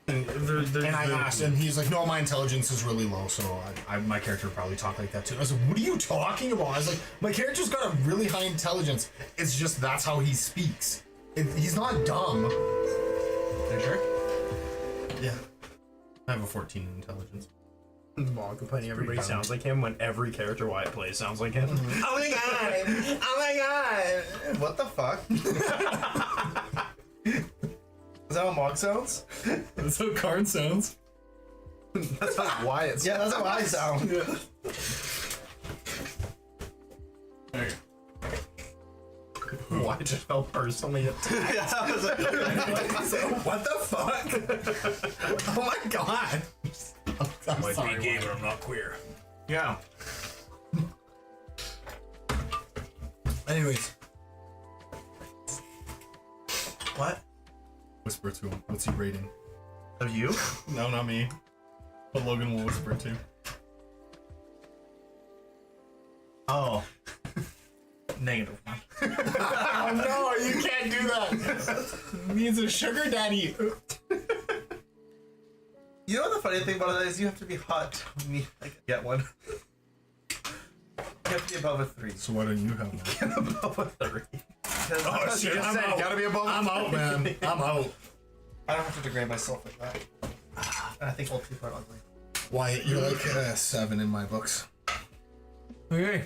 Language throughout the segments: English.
And I asked, and he's like, no, my intelligence is really low, so my character would probably talk like that too. I was like, what are you talking about? I was like, my character's got a really high intelligence. It's just that's how he speaks. He's not dumb. Are you sure? Yeah. I have a 14 in intelligence. Mog complaining everybody sounds like him when every character Wyatt plays sounds like him. Oh my god! Oh my god! What the fuck? Is that how Mog sounds? That's how Karn sounds. That's how Wyatt sounds. Yeah, that's how I sound. There Wyatt just felt personally attacked. I was like, what the fuck? Oh my god! I'm Might sorry, be gay, Wyatt. but I'm not queer. yeah. Anyways, What? whisper to him. What's he rating? Of you? No, not me. But Logan will whisper too. Oh. Negative one. Oh no, you can't do that. Means a sugar daddy. You know what the funny thing about it is? You have to be hot to me like get one. You have to be above a 3. So why don't you have one? Get above a 3. Oh shit, I'm out. Gotta be above. I'm out, man. I'm out. I don't have to degrade myself like that. And I think old people are ugly. Wyatt, you're like 7 in my books. Okay.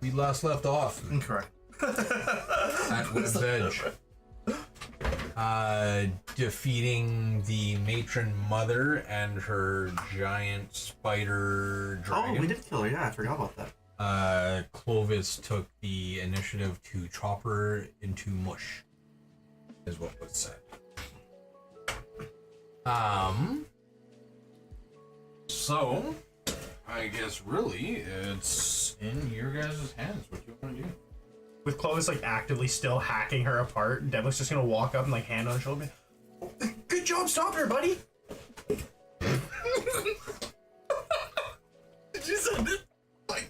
We last left off Incorrect. at Wood's Edge. Defeating the matron mother and her giant spider dragon. Oh, we did kill her. Yeah, I forgot about that. Clovis took the initiative to chop her into mush, is what was said. So, I guess really it's in your guys' hands what you want to do. With Clovis like actively still hacking her apart, Devlin's just gonna walk up and like hand on her shoulder. Good job stopping her, buddy. Did you send it? Like,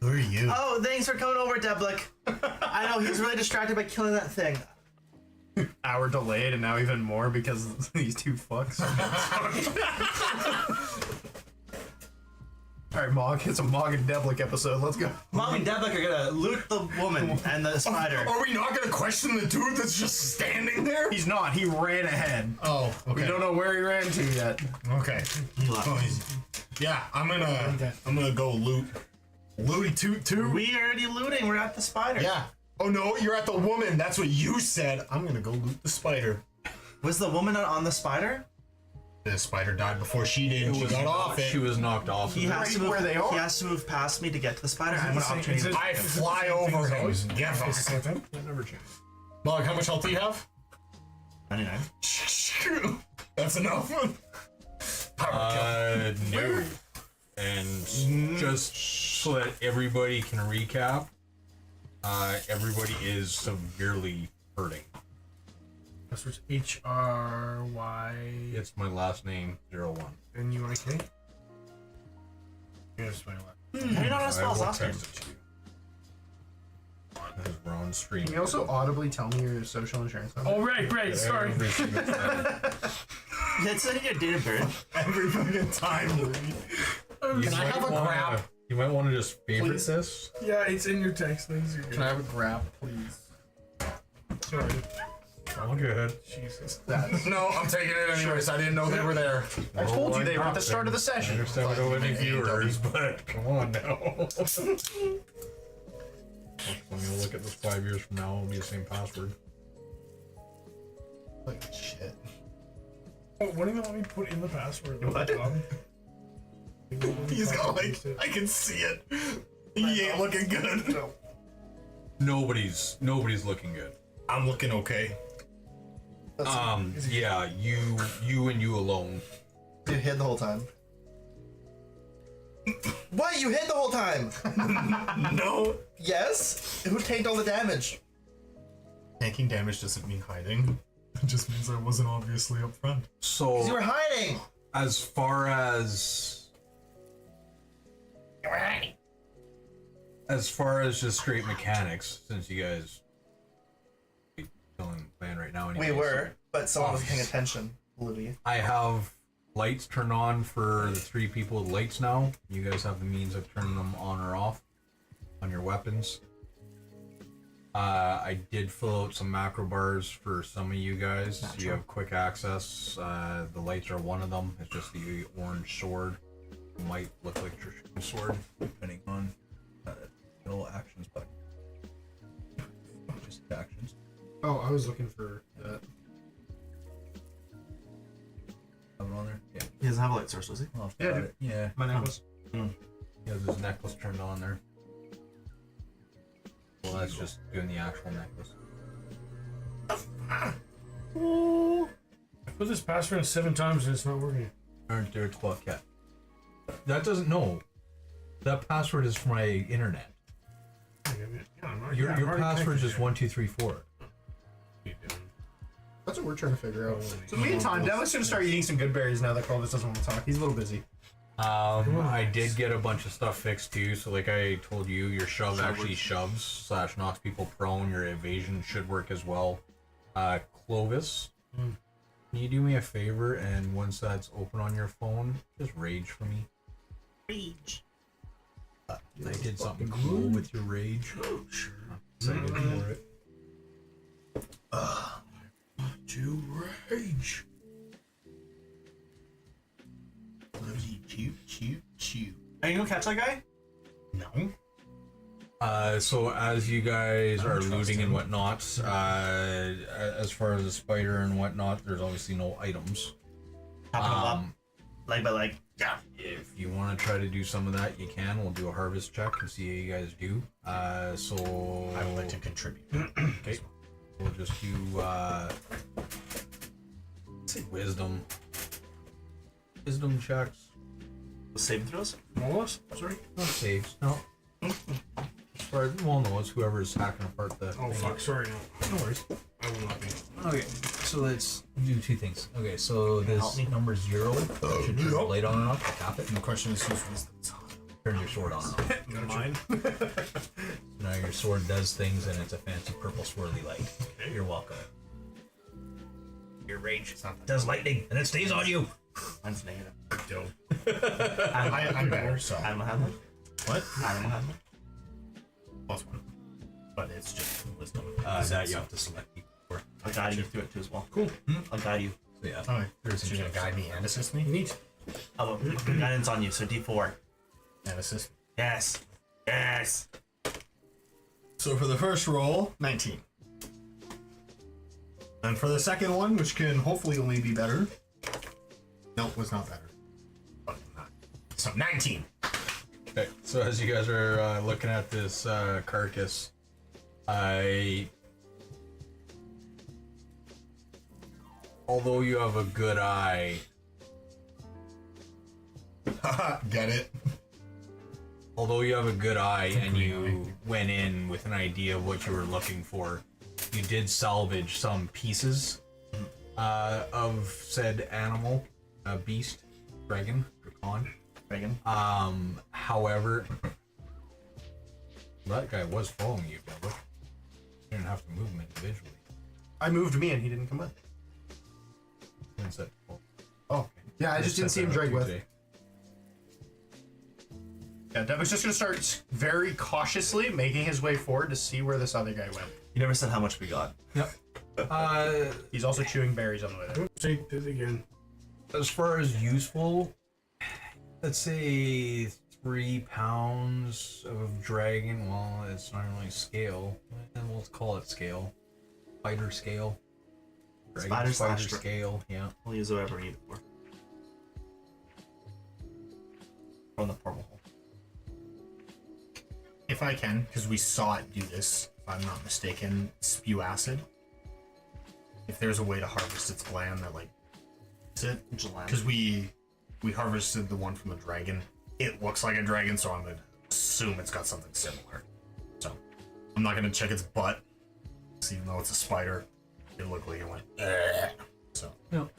who are you? Oh, thanks for coming over, Deblick. I know, he's really distracted by killing that thing. Hour delayed and now even more because these two fucks. Alright, Mog, it's a Mog and Devlik episode. Let's go. Mom and Deblick are gonna loot the woman and the spider. Are we not gonna question the dude that's just standing there? He's not. He ran ahead. Oh, okay. We don't know where he ran to yet. Okay. Oh, yeah, I'm gonna go loot. Looty toot too. We already looting. We're at the spider. Yeah. Oh no, you're at the woman. That's what you said. I'm gonna go loot the spider. Was the woman on the spider? The spider died before she did. She got off it. She was knocked off. He has to move. where they are. He has to move past me to get to the spider. I'm gonna opportunity. I fly over him. Get fucked. That never changed. Mog, how much health do you have? 99. That's enough. Power kill. No. And just so that everybody can recap, everybody is severely hurting. That's what's HRY It's my last name, 01. and UIK. Here's my last. You're not on spells will last time. text it to you. Because we're on stream. Can you also audibly tell me your social insurance number? Oh, right, sorry. Every single time. It's in your date of birth. Every fucking time. Can I have a grab? You might want to just favorite Please? this. Yeah, it's in your text things. You're good. Can I have a grab, please? Sorry. Oh, good. Jesus. No, I'm taking it anyways. I didn't know they were there. I told you they were at the start of the I session. understand we don't have any Fucking viewers, but come on now. When you look at this 5 years from now, it'll be the same password. Like shit. Oh, what do you want me to put in the password? What? He's got like, I can see it. He ain't looking good. Nobody's looking good. I'm looking okay. Yeah, you and you alone. You hid the whole time. What? You hid the whole time? No. Yes? Who tanked all the damage? Tanking damage doesn't mean hiding. It just means I wasn't obviously up front. So You were hiding! as far as just straight mechanics, since you guys are killing the plan right now. We Anyway, were, but someone Oh, wasn't paying yes. attention. Olivia. I have lights turned on for the 3 people with lights now. You guys have the means of turning them on or off on your weapons. I did fill out some macro bars for some of you guys. You have quick access. The lights are one of them. It's just the orange sword. It might look like your sword, depending on little actions button. Just actions. Oh, I was looking for that. Have it on there? Yeah. He doesn't have a light source, does he? Well, Yeah, got dude. it. Yeah. My necklace. He has his necklace turned on there. Well, that's just doing the actual necklace. I put this password in 7 times and it's not working. Aren't there 12 yet? That doesn't know. That password is for my internet. Your password is just 1234. That's what we're trying to figure out. So meantime, Devin's gonna start eating some good berries now that Clovis doesn't want to talk. He's a little busy. I did get a bunch of stuff fixed too. So like I told you, your shove actually shoves / knocks people prone. Your evasion should work as well. Clovis, can you do me a favor, and once that's open on your phone, just rage for me? Rage. I did something cool with your rage. Excited for it. To rage. Bloody chew. Are you gonna catch that guy? No. So as you guys are trust looting him. and whatnot, as far as the spider and whatnot, there's obviously no items. Chopping him up, leg by leg. Yeah. If you want to try to do some of that, you can. We'll do a harvest check and see how you guys do. So I would like to contribute. Okay. We'll just do let's say wisdom checks. Saving throws? Wallace? Sorry? Not saves. No. As far as well, no, it's whoever's hacking apart the. Oh, thing. fuck. Sorry. No worries. I will not be. Okay, so let's do 2 things. Okay, so help this me? number 0 should turn the blade on and off. Tap it And the question is whose wisdom's on? turn your sword on and off. Mine. Now your sword does things and it's a fancy purple swirly light. You're welcome. Your rage does lightning and it stays on you. Mine's negative. Dope. I'm better, so. Animal handling? What? Animal handling? +1. But it's just wisdom. That you have to select people for. I'll guide you through it too as well. Cool. I'll guide you. So yeah. Alright. There's So you're gonna guide me and assist me? Neat. Oh, well, guidance on you, so D4. And assist me. Yes. Yes. So for the first roll, 19. And for the second one, which can hopefully only be better. Nope, was not better. But not. So 19. Okay, so as you guys are looking at this carcass, although you have a good eye, Get it? although you have a good eye and you went in with an idea of what you were looking for, you did salvage some pieces of said animal, beast, dragon, Reagan. however, that guy was following you, Deborah. You didn't have to move him individually. I moved me and he didn't come with. And said, well, Oh. Yeah, I just didn't see him drag with. Yeah, Devin's just gonna start very cautiously making his way forward to see where this other guy went. You never said how much we got. Yep. He's also chewing berries on the way there. Oops, say it again. As far as useful, let's say 3 pounds of dragon. Well, it's not really scale. And we'll call it scale. Spider scale. Dragon Spider spider slash scale. Yeah. We'll use whatever we need it for. From the portal hole. If I can, because we saw it do this, if I'm not mistaken, spew acid. If there's a way to harvest its gland that, like, is it? Because we harvested the one from the dragon. It looks like a dragon, so I'm gonna assume it's got something similar. So I'm not gonna check its butt, even though it's a spider. It looked like it went. "Ugh." So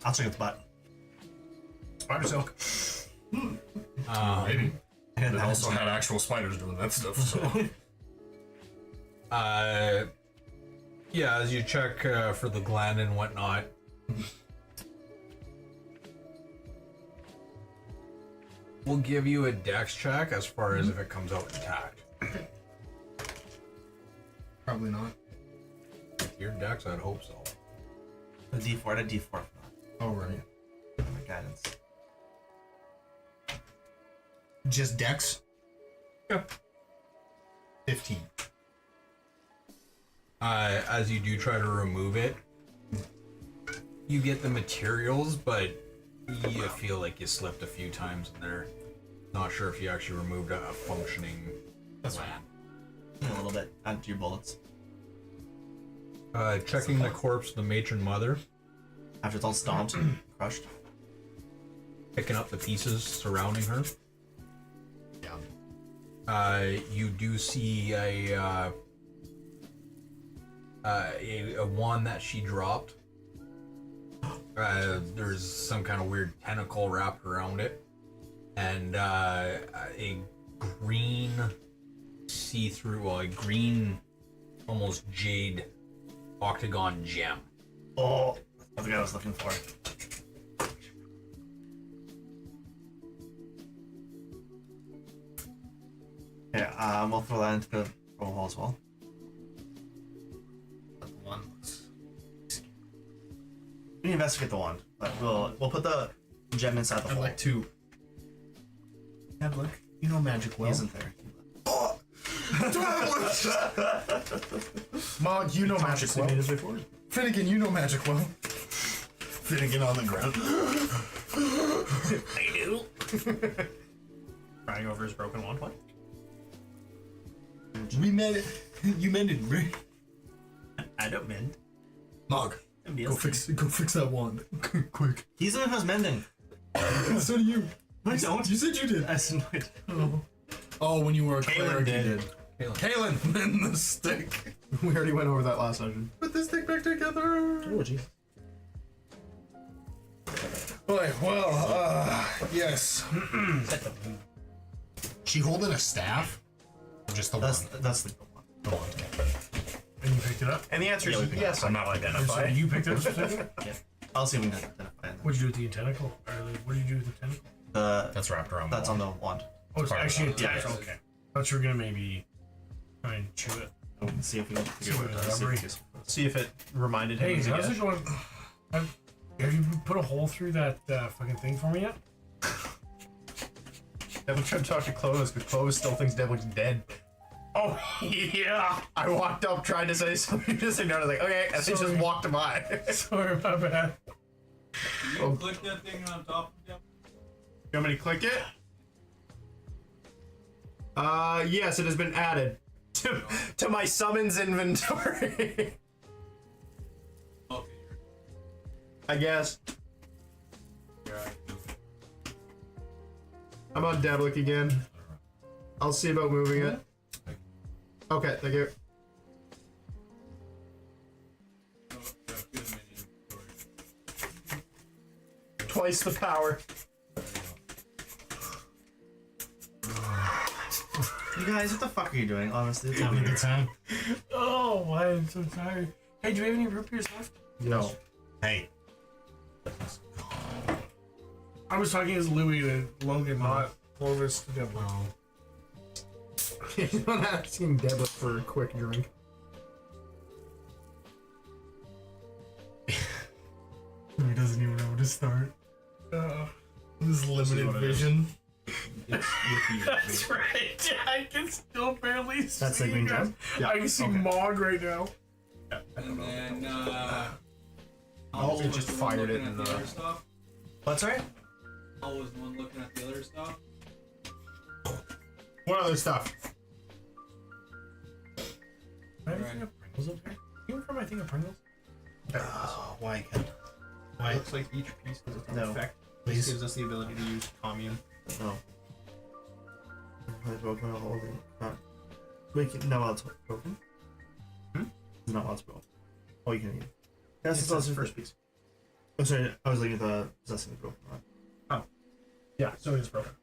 I'll check its butt. spider silk. Maybe. And It also had actual spiders doing that stuff. So Yeah, as you check for the gland and whatnot. We'll give you a dex check as far as if it comes out intact. Probably not. Your dex, I'd hope so. The D4, the D4 for that. Oh, right. My guidance. Just Dex? Yeah. 15. As you do try to remove it, you get the materials, but you feel like you slipped a few times in there. Not sure if you actually removed a functioning gland. A little bit. Add to your bullets. Checking the corpse of the matron mother. After it's all stomped, crushed. Picking up the pieces surrounding her. Yeah. You do see a wand that she dropped. There's some kind of weird tentacle wrapped around it, and a green see-through, well, a green, almost jade octagon gem. Oh, that's the guy I was looking for. Yeah, we'll throw that into the roll hole as well. One looks. We can investigate the wand, but we'll put the gem inside the I'd hole. like to. Yeah, look. You know magic He well. isn't there. Mog, you know magic well. Made his way forward. Finnegan, you know magic well. Finnegan on the ground. I do. Crying over his broken wand. What? We mended. You mended, right? I don't mend. Mog, go fix that wand. Quick. He's the one who's mending. So do you. I don't. You said you did. I said no. Oh, when you were a Kalen cleric, you did. Kalen, mend the stick. We already went over that last session. Put the stick back together. Oh, jeez. Boy, well, yes. She holding a staff? Or just the That's wand? the one. The wand. And you picked it up? And the answer is yes. I'm not So identified. you picked it up specifically? Yeah. I'll see if we can identify it. What'd you do with the tentacle? Or what did you do with the tentacle? That's wrapped around That's the on wand. the wand. Oh, it's part of actually a that. tentacle. Yeah. Okay. Thought you were gonna maybe try and chew it. We'll see if we can figure See out what what it does. rubbery. See if it reminded him. Hey, as a how's guest. it going? Have you put a hole through that fucking thing for me yet? Devil tried to talk to Clovis, but Clovis still thinks Devil's dead. Oh, yeah! I walked up, tried to say something, just ignored it. Like, okay, and he just Sorry. walked by. Sorry, my bad. You click that thing on top of him? You want me to click it? Yes, it has been added to my summons inventory. Okay, I guess. you're right. I'm on Devlik again. I'll see about moving it. Okay, thank you. Oh, got two in my inventory. Twice the power. You guys, what the fuck are you doing? Honestly, it's Having a good time? Oh, why I'm so tired. Hey, do we have any root beers left? No. Hey. I was talking as Louis to Logan, not Clovis to Devil. He's not asking Devlik for a quick drink. He doesn't even know where to start. This limited what it is. vision. That's right. I can still barely see. That's the green guys. gem? I can see Mog right now. And then, Oh, we just fired it looking in at the the- other stuff. What's right? I was the one looking at the other stuff. What other stuff? Do I have a thing of Pringles up here? You from my thing of Pringles? Oh, why can't? It looks like each piece has its own No. effect. Please. This gives us the ability to use commune. No. I broken a hole. Wait, no, it's broken. It's not what's broken. Oh, you can eat it. That's It's the the first piece. Oh, sorry, I was looking at the possessing the broken one. Yeah, so it is broken.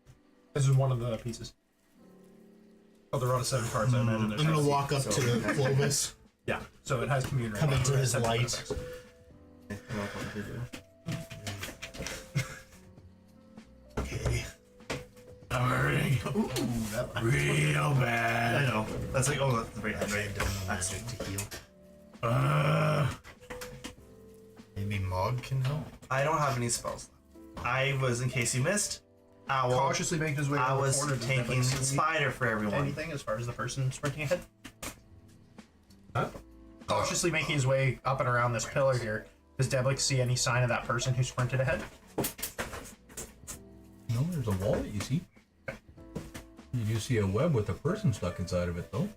This is one of the pieces. Oh, they're out of 7 cards. I imagine there's I'm gonna seven. walk up to the Clovis. Yeah, so it has commune. Come into his light. Okay, I'm not going to do. Okay. I'm hurting Ooh, that real bad. I know. That's like, oh, that's very I hydrated. don't know magic to heal. Maybe Mog can help. I don't have any spells left. I was, in case you missed, Owl. Cautiously making his way I around the was corner. Does taking Devlin see Spider for everyone. anything as far as the person sprinting ahead? Huh? Cautiously making his way up and around this pillar here. Does Deblik see any sign of that person who sprinted ahead? No, there's a wall that you see. You do see a web with a person stuck inside of it, though.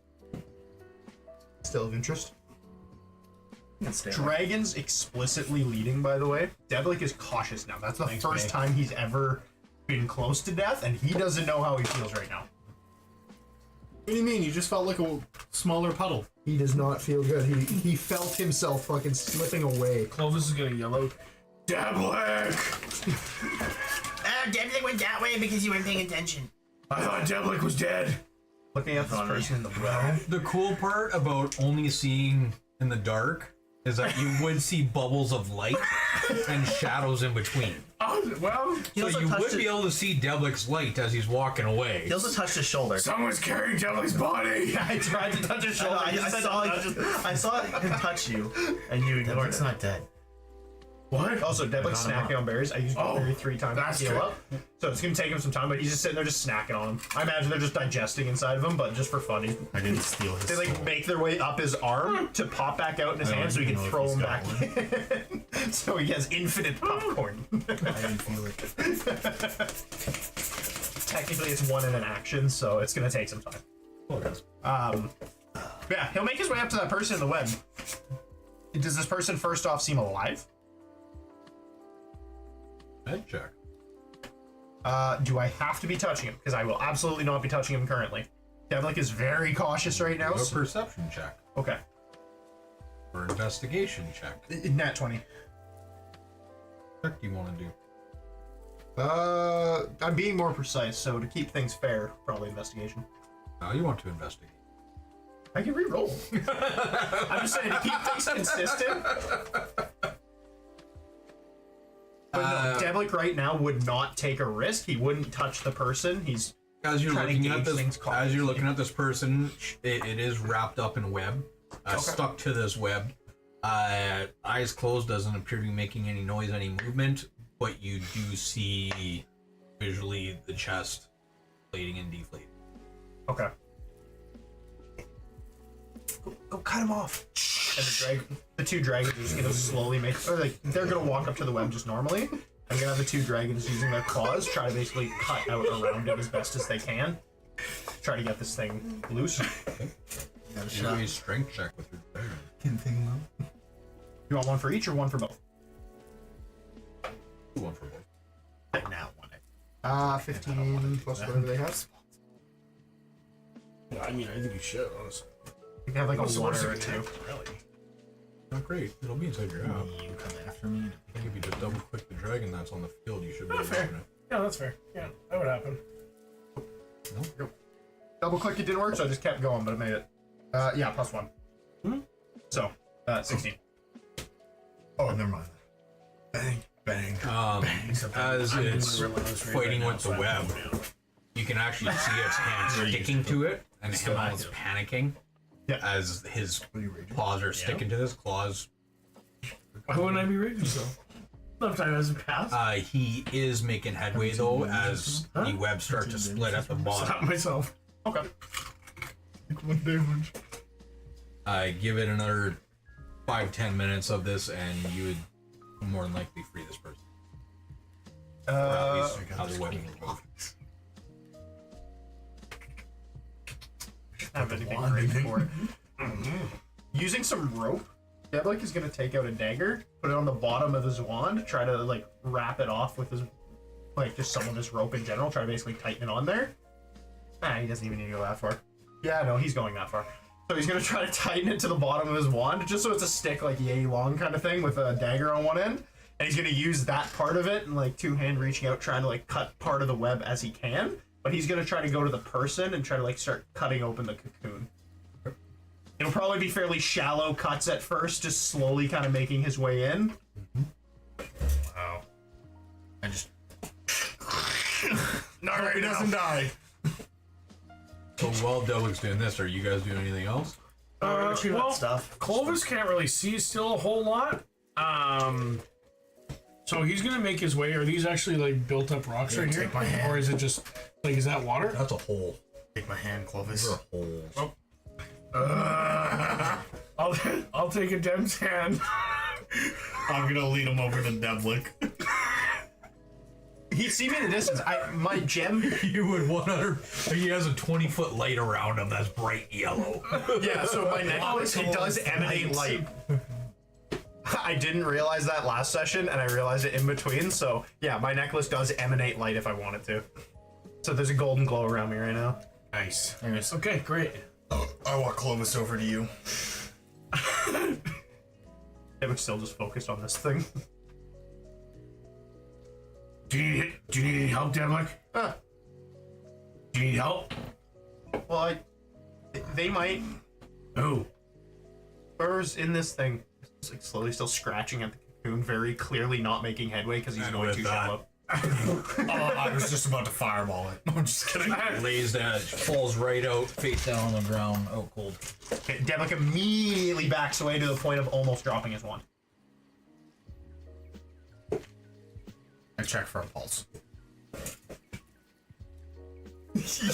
Still of interest. Dragon's explicitly leading, by the way. Deblik is cautious now. That's the first time he's ever been close to death, and he doesn't know how he feels right now. What do you mean? You just felt like a smaller puddle. He does not feel good. He felt himself fucking slipping away. Clovis is getting yellow. Deblik! Devlin went that way because you weren't paying attention. I thought Deblik was dead. Looking at this person in the well. The cool part about only seeing in the dark is that you would see bubbles of light and shadows in between. Oh, well, So you would be able to see Deblik's light as he's walking away. He also touched his shoulder. someone's carrying Deblik's body. I tried to touch his shoulder. I saw him touch you, and you ignored it. not dead. What? Also, Deblik's snacking on berries. I used berry 3 times that's to heal good. up. So it's going to take him some time, but he's just sitting there just snacking on them. I imagine they're just digesting inside of him, but just for fun. I didn't steal his They like make their way up his arm to pop back out in his hand so he can throw them back in. So he has infinite popcorn. I didn't feel it. Technically, it's 1 in an action, so it's going to take some time. Yeah, he'll make his way up to that person in the web. Does this person first off seem alive? Head check. Do I have to be touching him? Because I will absolutely not be touching him currently. Devlik is very cautious right now. Do a perception check Okay. or investigation check. Nat 20. What do you want to do? I'm being more precise, so to keep things fair, probably investigation. No, you want to investigate. I can re-roll. I'm just saying to keep things consistent. But no, Deblik right now would not take a risk. He wouldn't touch the person. He's As you're trying to looking at gauge this, things as you're looking at this person, it is wrapped up in web, Okay. stuck to this web. Eyes closed, doesn't appear to be making any noise, any movement, but you do see visually the chest inflating and deflating. Okay. Go cut him off. And the 2 dragons are just gonna slowly they're gonna walk up to the web just normally. I'm gonna have the 2 dragons using their claws try to basically cut out around it as best as they can. Try to get this thing loose. Do a strength check with your dragon. Can thing up. You want 1 for each or 1 for both? Do one for both. Now 1. 15 plus whatever they have. I mean, I think you should, honestly. You can have like a What's the 1 worst or a that 2. can happen, really? Not great. It'll be inside your app. You come after me. I think if you just double click the dragon that's on the field, you should be able to fair. open it. Yeah, that's fair. Yeah, that would happen. No? Double click, it didn't work, so I just kept going, but it made it. Yeah, plus 1. So, 16. Oh, never mind. Bang, bang. As it's fighting with the web, you can actually see its hand sticking to it, and him almost panicking as his paws are sticking to this claws. Why wouldn't I be raging so? Enough time hasn't passed. He is making headway though, as the web starts to split at the Stop bottom. myself. Okay. One damage. Give it another 5-10 minutes of this, and you would more than likely free this person. Or at least how the web is removed. I have anything great for it. Using some rope, Deblik is going to take out a dagger, put it on the bottom of his wand, try to like wrap it off with his, like just some of his rope in general, try to basically tighten it on there. He doesn't even need to go that far. Yeah, no, he's going that far. So he's going to try to tighten it to the bottom of his wand, just so it's a stick like yay long kind of thing with a dagger on one end. And he's going to use that part of it and like 2-hand reaching out, trying to like cut part of the web as he can. But he's going to try to go to the person and try to like start cutting open the cocoon. It'll probably be fairly shallow cuts at first, just slowly kind of making his way in. Wow. I just. No, he doesn't die. So while Devil's doing this, are you guys doing anything else? Well, stuff. Clovis can't really see still a whole lot. So he's gonna make his way. Are these actually like built up rocks right here, take my hand. or is it just like is that water? That's a hole. Take my hand, Clovis. Those are holes. I'll take a Dem's hand. I'm gonna lead him over to Devlik. He'd see me in the distance. My gem. You would 100. He has a 20-foot light around him that's bright yellow. Yeah, so my necklace, it does emanate light. I didn't realize that last session, and I realized it in between. So yeah, my necklace does emanate light if I want it to. So there's a golden glow around me right now. Nice. Anyways, Okay, great. I walk Clovis over to you. I'm still just focused on this thing. Do you need any help, Devlik? Do you need help? Well, they might. Who? Whoever's in this thing is like slowly still scratching at the cocoon, very clearly not making headway because he's And going with too that- shallow. I was just about to fireball it. I'm just kidding. Lays edge, falls right out, face down on the ground, out cold. Okay, Devlik immediately backs away to the point of almost dropping his wand. I check for a pulse.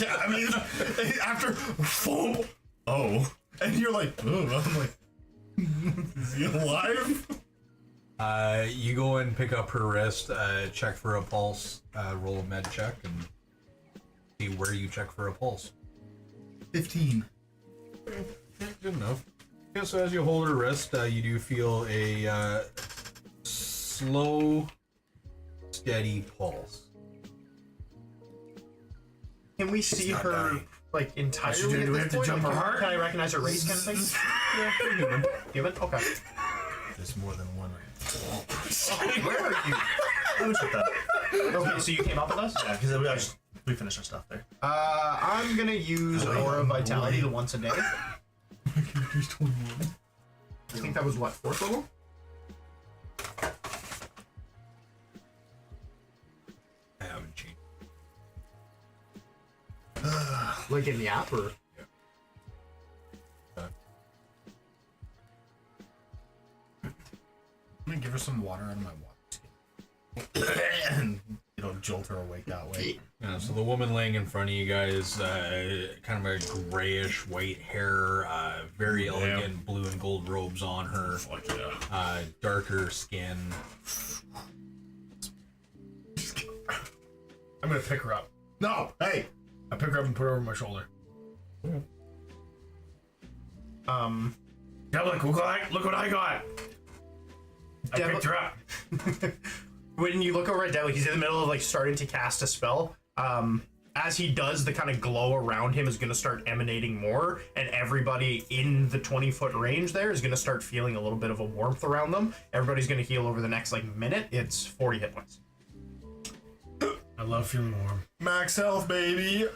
Yeah, I mean, after foam, and you're like, oh, I'm like, is he alive? You go and pick up her wrist, check for a pulse, roll a med check, and see where you check for a pulse. 15. Good enough. Yeah, so as you hold her wrist, you do feel a slow, steady pulse. Can we see not her dying. like entirely? do? At Do we this have to point? jump Like, her heart? Can I recognize her race kind of thing? Yeah, you're human. Given? Okay. There's more than one. Where are you? I was with that. Okay, so you came up with us? Yeah, because we finished our stuff there. I'm gonna use Aura Vitality the once a day. He's 21. I think that was what, 4th level? I haven't changed. Like in the app, or? I'm gonna give her some water out of my water skin. And it'll jolt her awake that way. Yeah, so the woman laying in front of you guys, kind of a grayish white hair, very elegant blue and gold robes on her, darker skin. I'm gonna pick her up. No, hey! I pick her up and put her over my shoulder. Devlik, look what I got. I picked her up. When you look over at Devlik, he's in the middle of like starting to cast a spell. As he does, the kind of glow around him is going to start emanating more, and everybody in the 20-foot range there is going to start feeling a little bit of a warmth around them. Everybody's going to heal over the next like minute. It's 40 hit points. I love feeling warm. Max health, baby!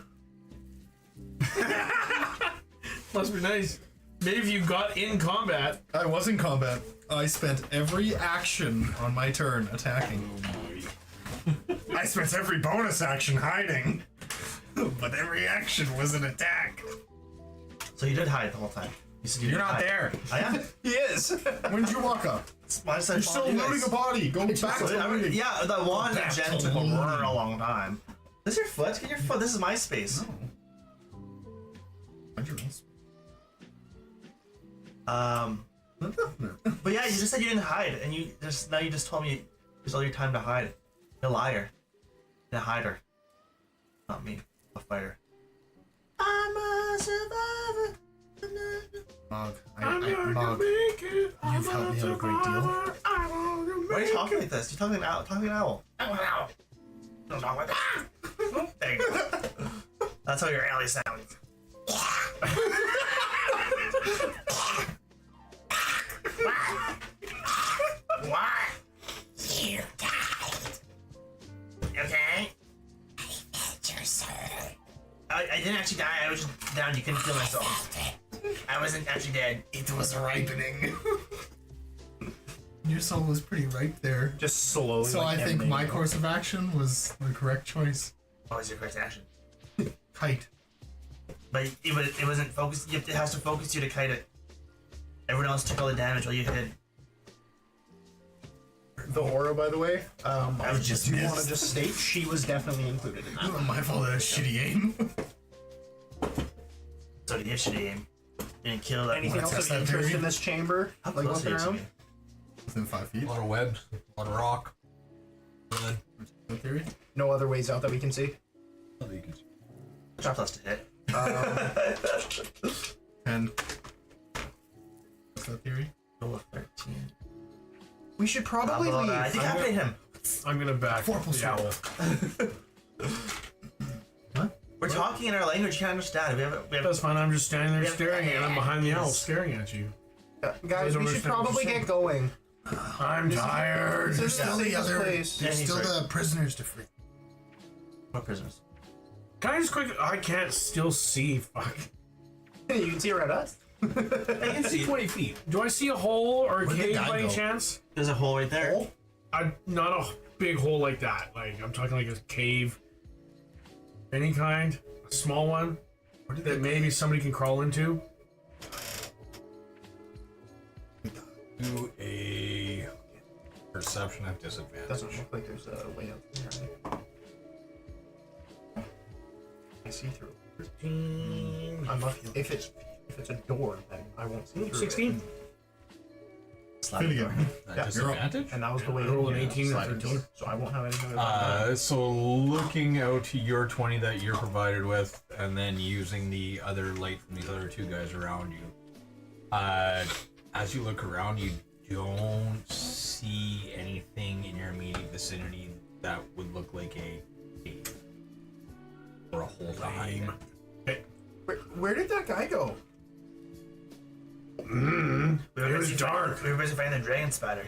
Must be nice. Maybe if you got in combat. I was in combat. I spent every action on my turn attacking. I spent every bonus action hiding. But every action was an attack. So you did hide the whole time. You said you You're didn't not hide. there. I am. He is. When did you walk up? Why did I You're follow still you guys? looting a body. Go back to looting. Yeah, the wand back and Jen to took looting. a long time. This is your foot? Get your foot. This is my space. But yeah, you just said you didn't hide, and you just told me it's all your time to hide. You're a liar. And a hider. Not me. A fighter. I'm a survivor. Mog, Mog, you've helped me out a great deal. Why are you talking like this? You're talking like an owl. There you go. That's how your alley sounds. Why? You died. Okay? I felt your soul. I didn't actually die. I was just down. You couldn't feel myself. I I wasn't actually dead. It was ripening. Your soul was pretty ripe there. Just slowly. So like, I think emanating my out. course of action was the correct choice. What was your correct action? Kite. But it wasn't focused. It has to focus you to kite it. Everyone else took all the damage while you hid. The aura, by the way, I was just do want missed. to just state she was definitely included in that. Not my fault. That shitty aim. So did you should aim. Didn't kill that. Anything Wanna else test of that interest theory? in this chamber? How Like close looking are you to around? me? Within 5 feet. A lot of webs, a lot of rock. Good. No theory. No other ways out that we can see. Plus to hit. 10. What's that theory? Roll a 13. We should probably leave. I decapitate him. I'm gonna back 4 plus the owl. We're talking in our language. You can't understand. We have That's fine. I'm just standing there Yeah. staring at him behind the owl, staring at you. Guys, don't we should understand what probably you're get saying. going. I'm tired. This is Still the the safest other. place. Yeah, There's he's still right. the prisoners to free. What prisoners? Can I just quick? I can't still see. Fuck. You can see right at us. I can see. 20 feet. Do I see a hole or a Where'd the cave guy by any go? chance? There's a hole right there. Not a big hole like that. Like I'm talking like a cave. Any kind. A small one that maybe somebody can crawl into. Do a perception at disadvantage. Doesn't look like there's a way out there. I see through. I'm not, if it's a door, then I won't see through. 16. Slide Good door. again. At Yeah, disadvantage? And that was the way. I rolled an in here. 18 and Slide 13. So I won't have anything about that. So looking out to your 20 that you're provided with, and then using the other light from these other two guys around you. As you look around, you don't see anything in your immediate vicinity that would look like a cave or a hole to hide. Where did that guy go? It was dark. We were busy fighting the dragon spider.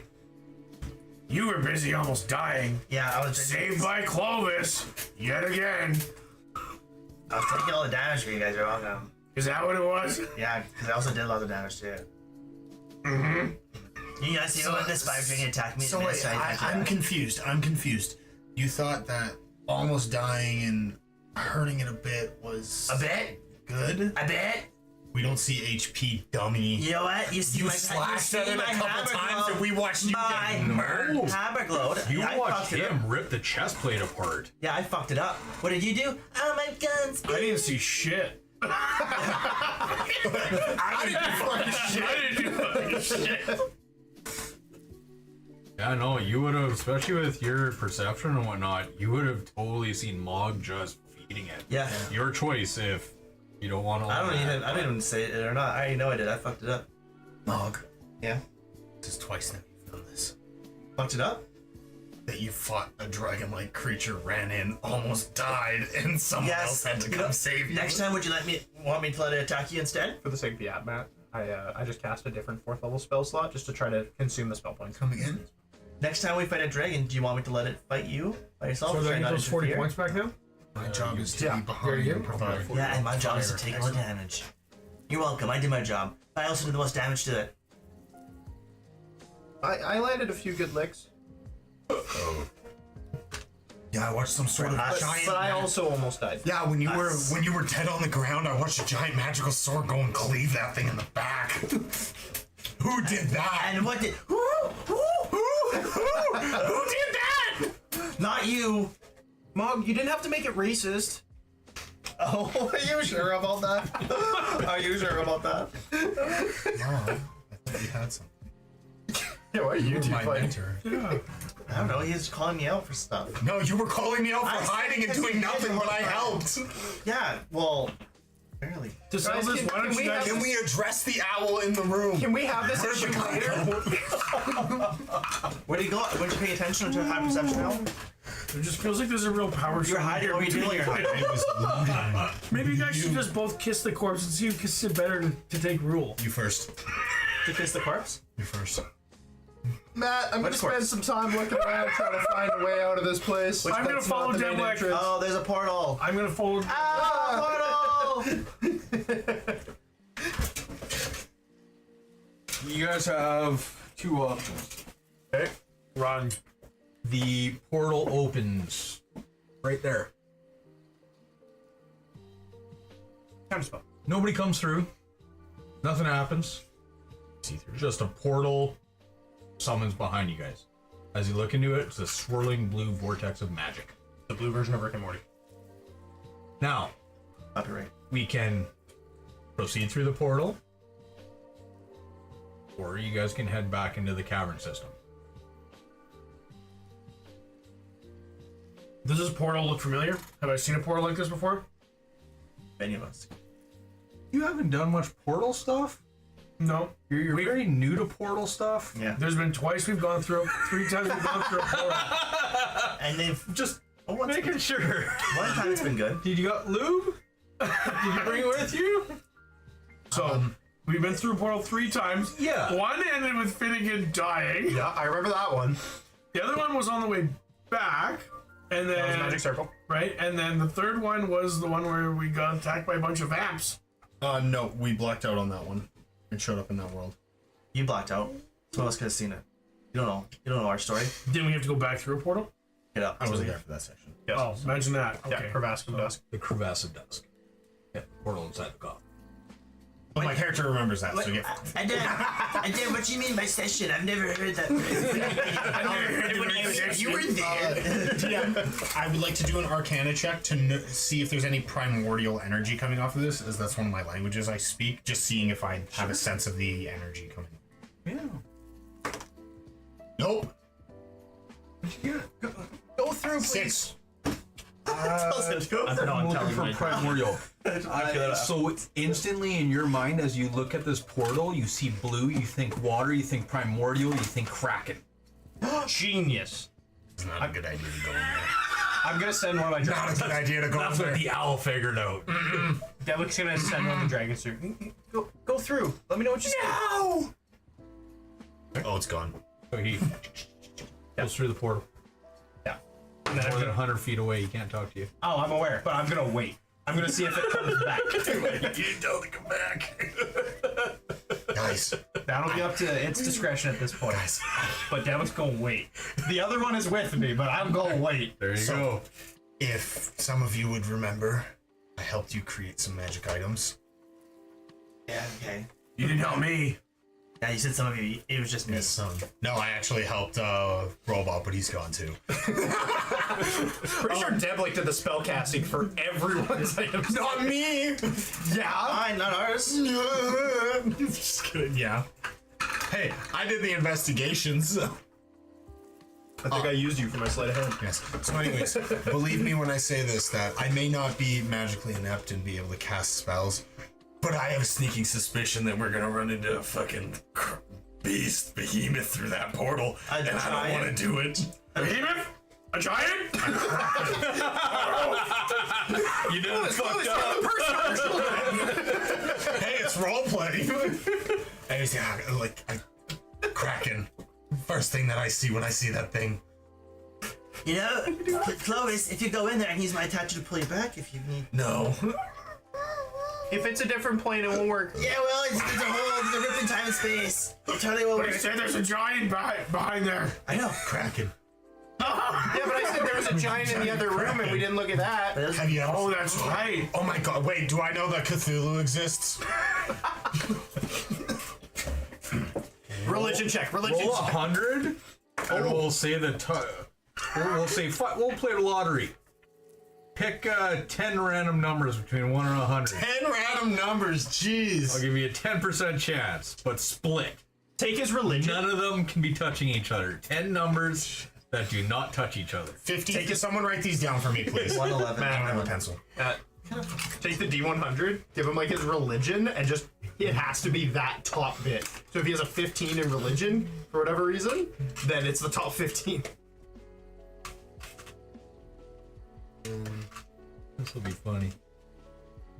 You were busy almost dying. Yeah, I was Saved by Clovis. Yet again. I was taking all the damage for you guys wrong. Is that what it was? Yeah, because I also did a lot of damage too. Mm-hmm. You guys see when this spider dragon attacked me? So and wait, I'm confused. You thought that almost dying and hurting it a bit was a bit. good? A bit. We don't see HP, dummy. You know what? You see You my slashed at you see it a my couple hammer times glow? and we watched you My get murdered. hammer glowed. You I watched fucked it up. him rip the chest plate apart. Yeah, I fucked it up. What did you do? Oh, my guns. I didn't see shit. I didn't do fucking shit. I didn't do fucking shit. Yeah, no, you would have, especially with your perception and whatnot, you would have totally seen Mog just feeding it. Yeah. Your choice if you don't want to. I don't even say it or not. I already know I did. I fucked it up. Nog, Yeah. this is twice now you've done this. Fucked it up? That you fought a dragon-like creature, ran in, almost died, and someone else had to come save you. Next time, would you want me to let it attack you instead? For the sake of the app, Matt, I just cast a different 4th level spell slot just to try to consume the spell points. Come again? Next time we fight a dragon, do you want me to let it fight you by yourself? So Try then not those 40 interfere? points back now? My job is to Yeah. be behind Yeah, and provide. Yeah, and my job is to fire. take all the damage. You're welcome. I did my job. I also did the most damage to it. I landed a few good licks, Yeah, I watched some sort of But- giant. but I also almost died. Yeah, when you were dead on the ground, I watched a giant magical sword go and cleave that thing in the back. Who did that? And what did? Who did that? Not you. Mog, you didn't have to make it racist. Oh, are you sure about that? Are you sure about that? No, I thought you had something. Yeah, why are You you were two my fighting? mentor. Yeah. I don't know. He's calling me out for stuff. No, you were calling me out for I said hiding and because doing you nothing did when I all the helped. Yeah. Well, barely. To sell this, can- why don't can you we guys... have- Can we address the owl in the room? Can we have this Where's the issue later? Where did you go? Weren't you paying attention to high perception now? It just feels like there's a real power You're struggle hiding. here What are you doing? between You're you guys. hiding. Maybe you guys should just both kiss the corpse and see who kisses it better to take rule. You first. To kiss the corpse? You first. Matt, I'm gonna Which spend corpse? some time looking around trying to find a way out of this place. I'm gonna That's follow not the main Demlek. entrance. Oh, there's a portal. I'm gonna follow... Ah, portal! You guys have two options. Okay. Run. The portal opens right there. Counterspell. Nobody comes through. Nothing happens. Just a portal summons behind you guys. As you look into it, it's a swirling blue vortex of magic. The blue version of Rick and Morty. Now, Copyright. we can proceed through the portal, or you guys can head back into the cavern system. Does this portal look familiar? Have I seen a portal like this before? Many of us. You haven't done much portal stuff? No. You're very new to portal stuff? Yeah. There's been twice we've gone through, 3 times we've gone through a portal. And they've Just once making sure. one time it's been good. Did you got lube? Did you bring it with you? So, we've been through a portal 3 times. Yeah. One ended with Finnegan dying. Yeah, I remember that one. The other one was on the way back. And then, That was Magic Circle. right? And then the third one was the one where we got attacked by a bunch of vamps. No, we blacked out on that one. It showed up in that world. You blacked out. Some of us could have seen it. You don't know. You don't know our story. Didn't we have to go back through a portal? Get up. I wasn't there for that section. Yes. Oh, imagine that. Yeah, Okay. Crevasse of Dusk. The crevasse of dusk. Yeah, portal inside the coffin. But my character remembers that, so yeah. And then, what do you mean by session? I've never heard that. You were there. DM, I would like to do an Arcana check to see if there's any primordial energy coming off of this, as that's one of my languages I speak. Just seeing if I have a sense of the energy coming. Yeah. Nope. Go through, 6. I'm looking for primordial. So instantly in your mind, as you look at this portal, you see blue, you think water, you think primordial, you think Kraken. Genius. It's not a good idea to go in there. I'm gonna send one of my Not a dragons. good idea to go in That's what there. the owl figured out. Devik's gonna send one of the dragons through. Go through. Let me know what you see. Oh, it's gone. So he goes through the portal. Yeah. And then I'm More than gonna, 100 feet away, he can't talk to you. oh, I'm aware, but I'm gonna wait. I'm gonna see if it comes back. You didn't tell to come back. Guys. That'll be up to its discretion at this point. But Devik's gonna wait. The other one is with me, but I'm gonna wait. There you So- go. If some of you would remember, I helped you create some magic items. Yeah, okay. You didn't help me. Yeah, you said some of you. It was just me. Yes, no, I actually helped Robot, but he's gone too. Pretty sure Devlik did the spell casting for everyone's items. Not me! Yeah. Mine, not ours. Just kidding, yeah. Hey, I did the investigations. I think I used you for my sleight of hand. Yes. So anyways, believe me when I say this, that I may not be magically inept and be able to cast spells, but I have a sneaking suspicion that we're gonna run into a fucking behemoth through that portal, and I don't want to do it. A behemoth? A giant? You didn't fuck up. Hey, it's roleplay. Anyways, yeah, Kraken. First thing that I see when I see that thing. You know, Clovis, if you go in there and use my attacher to pull you back if you need. No. If it's a different plane, it won't work. Yeah, well, it's a whole, it's a rip in time and space. It totally will But work. you said there's a giant behind there. I know. Kraken. Yeah, but I said there was a giant in the other room and we didn't look at that. Have you ever? Oh, that's right. Oh my god, wait, do I know that Cthulhu exists? Religion check. Religion Roll check. 100, and we'll say we'll say we'll play the lottery. Pick 10 random numbers between 1 and 100. 10 random numbers, I'll jeez. give you a 10% chance, but split. Take his religion. None of them can be touching each other. 10 numbers that do not touch each other. 50. Can someone write these down for me, please? 111. I don't have a pencil. Take the D100, give him like his religion, and just it has to be that top bit. So if he has a 15 in religion for whatever reason, then it's the top 15. This will be funny.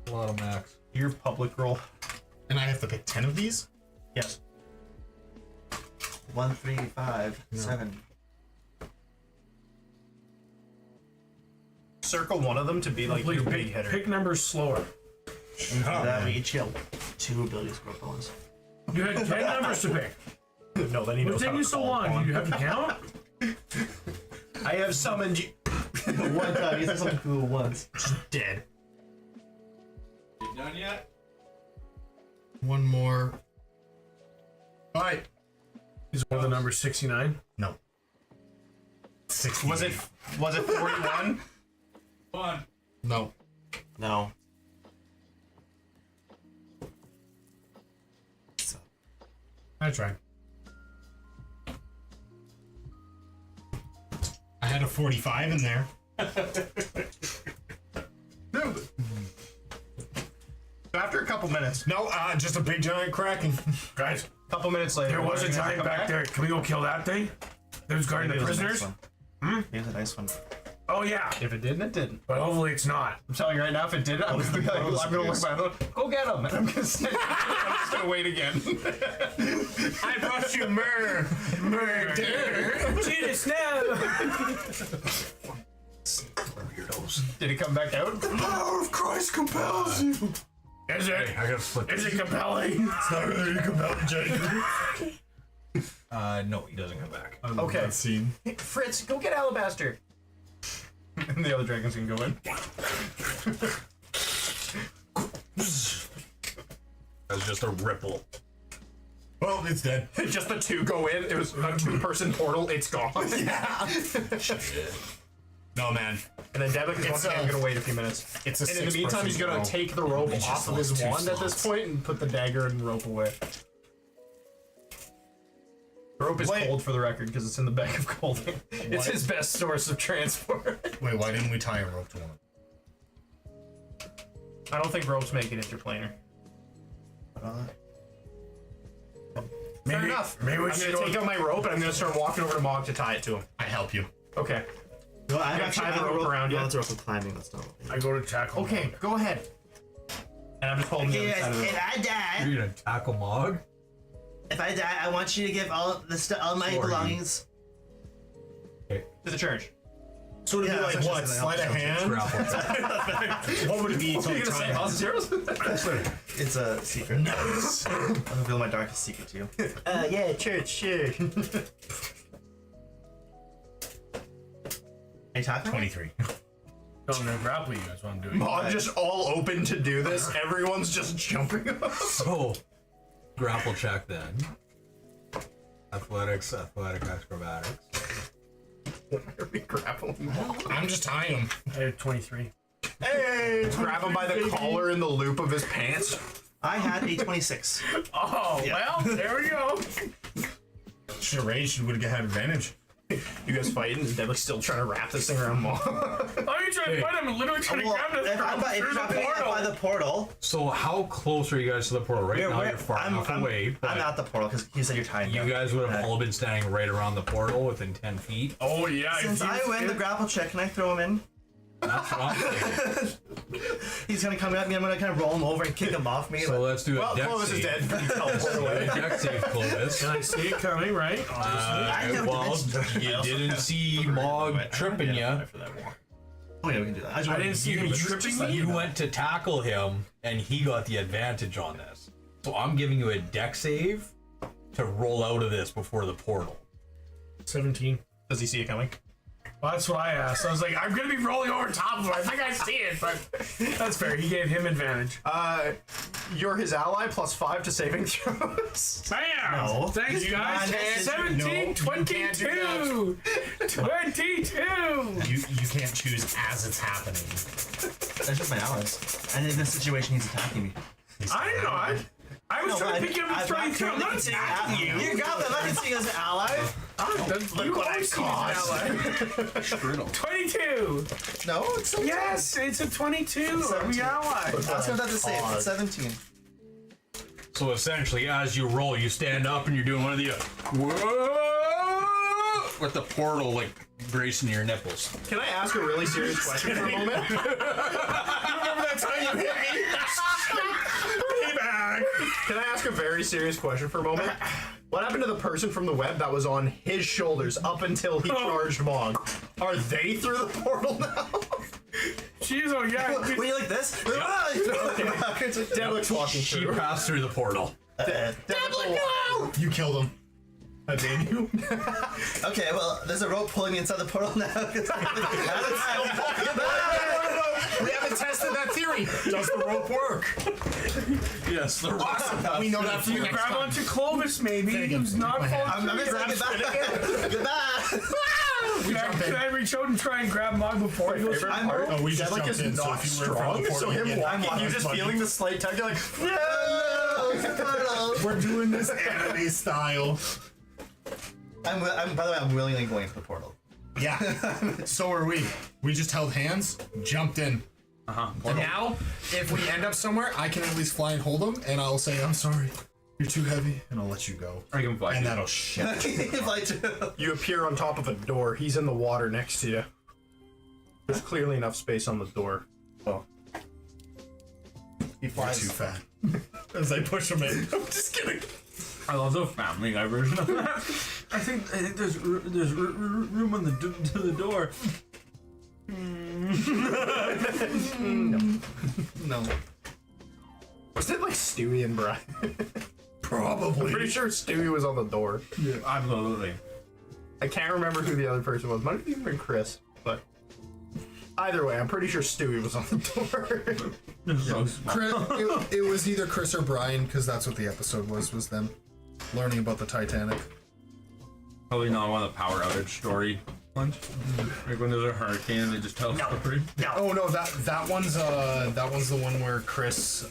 A lot of max. Your public roll. And I have to pick 10 of these? Yes. 1, 3, 5, 7. Circle one of them to be like your big hitter. Pick numbers slower. That we each get 2 ability score bonus. You had 10 numbers to pick. No, then he knows What's how taking you to so call long? upon. You have to count? I have summoned you. One time, he said something cool once. Dead. You done yet? One more. All right. Is one of the numbers 69? No. 60. Was it 41? Fun. No. No. I tried. I had a 45 in there. After a couple minutes, No, just a big giant Kraken. Guys, couple minutes later, there was a we're gonna giant come back there. Can we go kill that thing? There's guarding the prisoners? Here's a nice one. Oh, yeah. If it didn't, it didn't. But hopefully it's not. I'm telling you right now, if it didn't, I'm gonna be like, I'm gonna look by the go get him, and I'm gonna say, I'm just gonna wait again. I brought you murder. Judas, no! Weirdos. Did it come back out? The power of Christ compels you. Is it? I gotta flip. Is it compelling? It's not really compelling, Jake. No, he doesn't come back. Okay. That scene. Fritz, go get Alabaster. And the other dragons can go in. That's just a ripple. Well, it's dead. Just the two go in. It was a two-person portal. It's gone. Yeah. No, man. And then Devik is I'm gonna wait a few minutes. It's a And in the meantime, he's gonna take the rope off of his lost two wand at this slots. point and put the dagger and rope away. The rope is Wait. cold for the record because it's in the bag of clothing. It's his best source of transport. Wait, why didn't we tie a rope to one? I don't think ropes make it interplanar. Fair enough. Maybe we I'm should gonna go. take out my rope and I'm gonna start walking over to Mog to tie it to him. I help you. Okay. No, I gotta tie the rope around you. No, it's a rope with climbing. That's not. I go to tackle. Okay, go ahead. And I'm just holding the Okay, other side of the if rope. I die, You're gonna tackle Mog? if I die, I want you to give all my Sorry. belongings. To the church. So it'd Yeah, be like that's what? just an Sleight of hand? Grapple. What would it be? What are you gonna say? House zeros? It's a secret. Nice. I'll reveal my darkest secret to you. Yeah, church, sure. Are you talking? 23. Don't know grapple you guys what I'm doing. Mog just all open to do this. Everyone's just jumping up. So, grapple check then. Athletics, acrobatics. Are we grappling Mog? I'm just tying him. I had 23. Hey! Grab him by the collar and the loop of his pants. I had a 26. Oh, well, there we go. Should have raged. You would have had advantage. You guys fighting? Is Devik still trying to wrap this thing around Mog? Oh, you trying to fight him and literally trying to Well, grab this if I'm from if through you're the dropping it portal. by the portal, So, how close are you guys to the portal? Right now, you're far enough away. I'm But at the portal because you said you're tying you me up. guys would have all been standing right around the portal within 10 feet. Oh, yeah. Since I win the grapple check, can I throw him in? That's what I'm thinking. He's gonna come at me. I'm gonna kind of roll him over and kick him off me. So, let's do a Well, dex Clovis is save. dead. He teleport away. Dex save, Clovis. Can I see it coming, right? I know Well, dimensions. you didn't see Mog tripping you. Oh yeah, we can do that. I didn't see him tripping me. You went to tackle him, and he got the advantage on this. So I'm giving you a dex save to roll out of this before the portal. 17. Does he see it coming? Well, that's what I asked. I was like, I'm going to be rolling over top of him. I think I see it, but that's fair. He gave him advantage. You're his ally, +5 to saving throws. Bam! No. Thanks, You guys. can't- 17, no, you can't do 22. 22. You can't choose as it's happening. That's just my allies. And in this situation, he's attacking me. I'm not. I was trying to pick him up and throw you through. I'm not attacking you. You got them. I can see you as an ally. You always see me as an ally. 22. No, it's 17. Yes, it's a 22. Are we ally? That's what I have to say. It's 17. So essentially, as you roll, you stand up and you're doing one of the whoa with the portal like bracing your nipples. Can I ask a really serious question for a moment? Remember that time you hit me? Can I ask a very serious question for a moment? What happened to the person from the web that was on his shoulders up until he charged Mog? Are they through the portal now? Jeez, oh yeah. Were you like this? Devik's walking She through. passed through the portal. Devik's No! You killed him. I damn you. Okay, well, there's a rope pulling me inside the portal now. We haven't tested that theory. Does the rope work? Yes, the Awesome. We know that for next Grab time. onto Clovis, maybe. He's not falling. I'm just like, goodbye. Goodbye. Can I reach out and try and grab Mog before he goes? Oh, we just Like jumped is in, so not if you were from strong, the so portal, him you'd get walking, you hit. just feeling the slight tug, you're like, We're doing this anime style. By the way, I'm willingly going into the portal. Yeah. So are we. We just held hands, jumped in. And now, if we end up somewhere, I can at least fly and hold them, and I'll say, I'm sorry. You're too heavy, and I'll let you go. I can fly. And that'll shit. If I do. you appear on top of a door. He's in the water next to you. There's clearly enough space on the door. Well, he You're flies. too fat. As I push him in. I'm just kidding. I love the Family Guy version of that. I think there's room on to the door. No. Was it like Stewie and Brian? Probably. I'm pretty sure Stewie was on the door. Yeah, absolutely. I can't remember who the other person was. Might have even been Chris, but either way, I'm pretty sure Stewie was on the door. So Chris, it was either Chris or Brian, because that's what the episode was them learning about the Titanic. probably not one of the power outage story ones. Like when there's a hurricane, they just tell a story. Oh no, that one's the one where Chris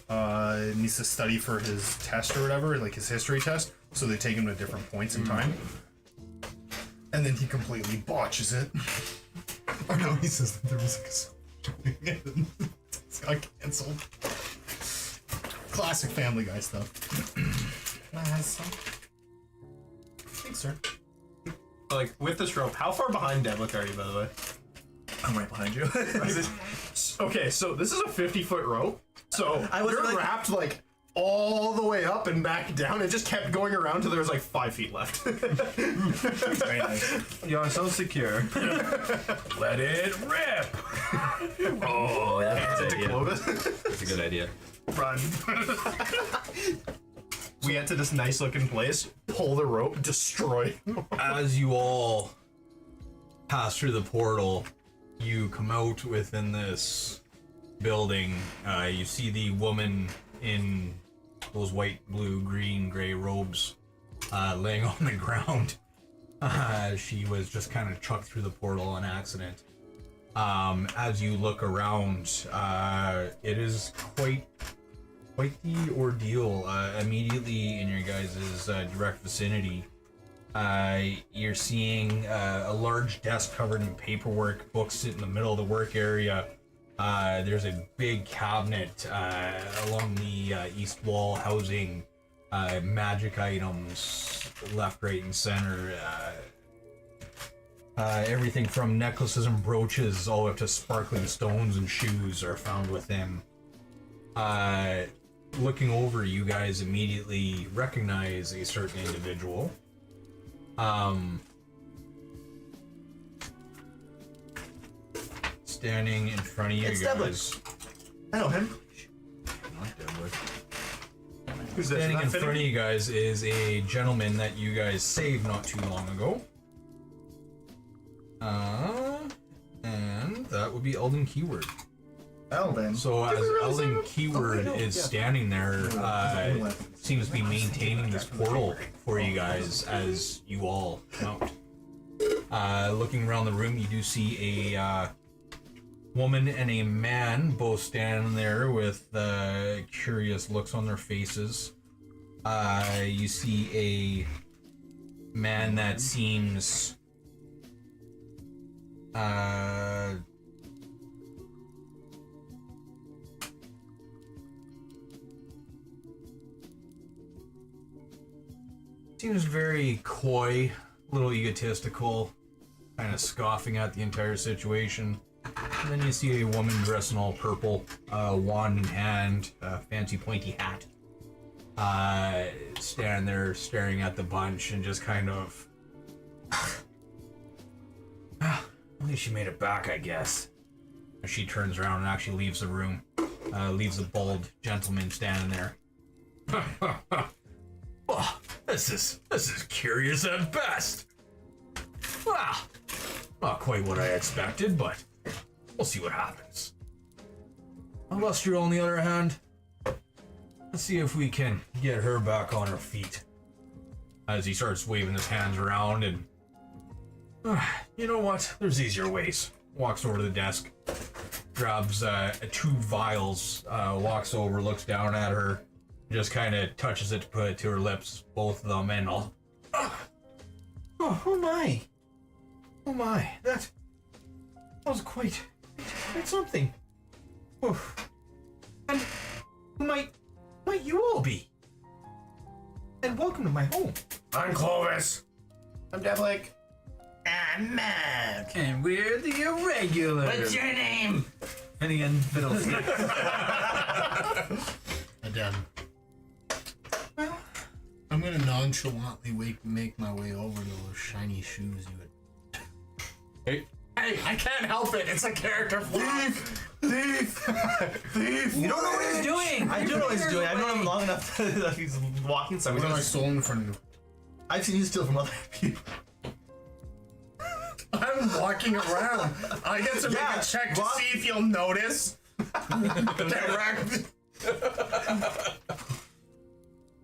needs to study for his test or whatever, like his history test. So they take him to different points in time, and then he completely botches it. Oh no, he says that there was like a it's got canceled. Classic Family Guy stuff. Can I have some? Thanks, sir. Like, with this rope, how far behind Devlik are you, by the way? I'm right behind you. Okay, so this is a 50-foot rope. So I was you're like- wrapped like all the way up and back down. It just kept going around till there was like 5 feet left. Very nice. You're so secure. Let it rip. Oh, that's a good idea. Clovis, That's a good idea. run. We get to this nice looking place, pull the rope, destroy. As you all pass through the portal, you come out within this building. You see the woman in those white, blue, green, gray robes laying on the ground. She was just kind of chucked through the portal on accident. As you look around, it is quite the ordeal. Immediately in your guys' direct vicinity, you're seeing a large desk covered in paperwork, books sit in the middle of the work area. There's a big cabinet along the east wall housing magic items left, right, and center. Everything from necklaces and brooches all up to sparkling stones and shoes are found within. Looking over, you guys immediately recognize a certain individual. Standing in front of you It's guys. I know him. Not Deadwood. Who's this? Standing Is in that front of fitting? you guys is a gentleman that you guys saved not too long ago. And that would be Eldon Keyword. Elden. So as Eldon Keyword is standing there, seems to be maintaining this portal for you guys as you all come out. Looking around the room, you do see a woman and a man both standing there with curious looks on their faces. You see a man that seems seems very coy, a little egotistical, kind of scoffing at the entire situation. And then you see a woman dressed in all purple, wand in hand, fancy pointy hat, standing there staring at the bunch and just kind of... At least she made it back, I guess. And she turns around and actually leaves the room, leaves the bald gentleman standing there. This is curious at best. Well, not quite what I expected, but we'll see what happens. Illustrial, on the other hand, let's see if we can get her back on her feet. As he starts waving his hands around and... you know what? There's easier ways. Walks over to the desk, grabs 2 vials, walks over, looks down at her, just kind of touches it to put it to her lips, both of them, and all. Oh my, that was quite something. Oof. And who might you all be? And welcome to my home. I'm Clovis. I'm Devlik. I'm Mac. And we're the irregular. What's your name? Finnegan Fiddlestick. Again. Well, I'm gonna nonchalantly make my way over to those shiny shoes you had. Hey, I can't help it. It's a character flaw. Thief! You don't know what he's doing. I do know what he's doing. I've known him long enough that he's walking somewhere. What have I stolen from you? I've seen you steal from other people. I'm walking around. I get to make a check to see if you'll notice. Direct.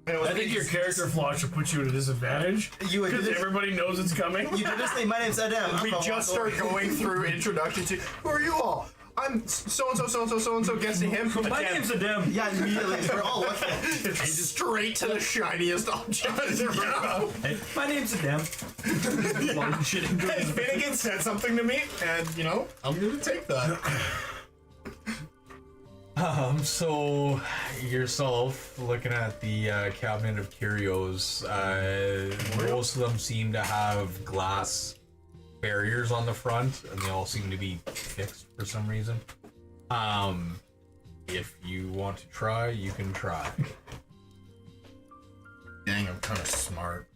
I think your character flaw should put you at a disadvantage. You would do Because this. everybody knows it's coming. You did this thing. My name's Adam. We just start going through introduction to who are you all? I'm so and so guessing him. My name's Adam. Yeah, immediately. We're all looking. straight to the shiniest object in the room. Hey, my name's Adam. Hey, Finnegan said something to me, and I'm gonna take that. So yourself, looking at the cabinet of curios, most of them seem to have glass barriers on the front, and they all seem to be fixed for some reason. If you want to try, you can try. Dang, I'm kind of smart.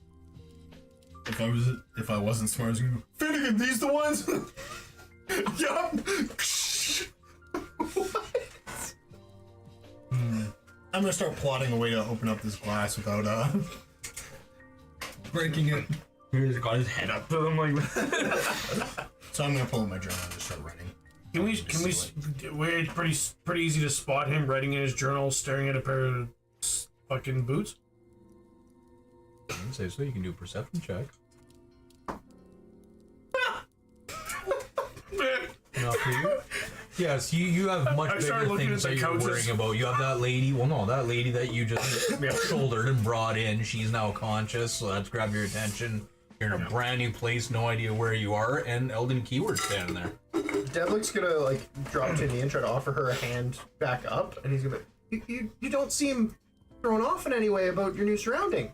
If I wasn't smart, I was gonna go, Finnegan, these the ones? Yup. I'm gonna start plotting a way to open up this glass without breaking it. He just got his head up to them like that. So I'm gonna pull up my journal and just start writing. Can we? It's pretty easy to spot him writing in his journal, staring at a pair of fucking boots. I didn't say so. You can do a perception check. Not for you. Yes, you have much bigger things that you're worrying about. You have that lady. Well, no, that lady that you just shouldered and brought in. She's now conscious, so that's grabbed your attention. You're in a brand new place, no idea where you are, and Eldon Keyword standing there. Devlik's gonna drop to the knee and try to offer her a hand back up, and he's gonna be, you don't seem thrown off in any way about your new surrounding.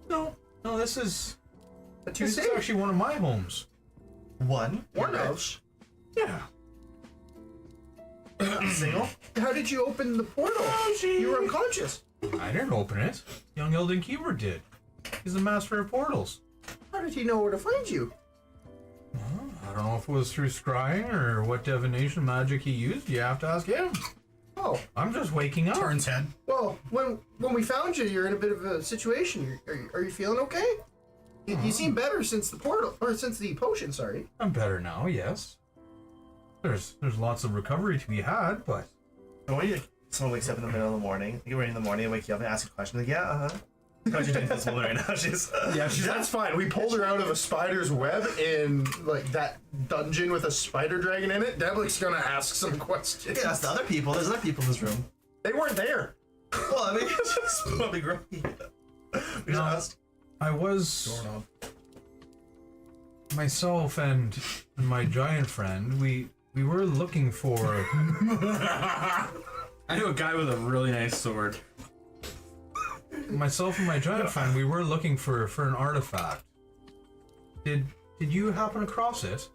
No, this is This is actually one of my homes. One. One of. Yeah. Single. How did you open the portal? You were unconscious. I didn't open it. Young Eldon Keyword did. He's the master of portals. How did he know where to find you? I don't know if it was through scrying or what divination magic he used. You have to ask him. Oh, I'm just waking up. Turns head. well, when we found you, you're in a bit of a situation. Are you feeling okay? You seem better since the portal, or since the potion. Sorry. I'm better now. Yes. There's lots of recovery to be had, but And when someone wakes up in the middle of the morning, you get ready in the morning, they wake you up and ask a question, like, yeah, how's your doing this woman right now? She's That's fine. We pulled her out of a spider's web in that dungeon with a spider dragon in it. Devlik's gonna ask some questions. yeah, that's the other people. There's other people in this room. They weren't there. Well, I mean, it's just probably grumpy. We just asked. I was myself and my giant friend. We were looking for. I know a guy with a really nice sword. Myself and my giant friend. We were looking for an artifact. Did you happen across it?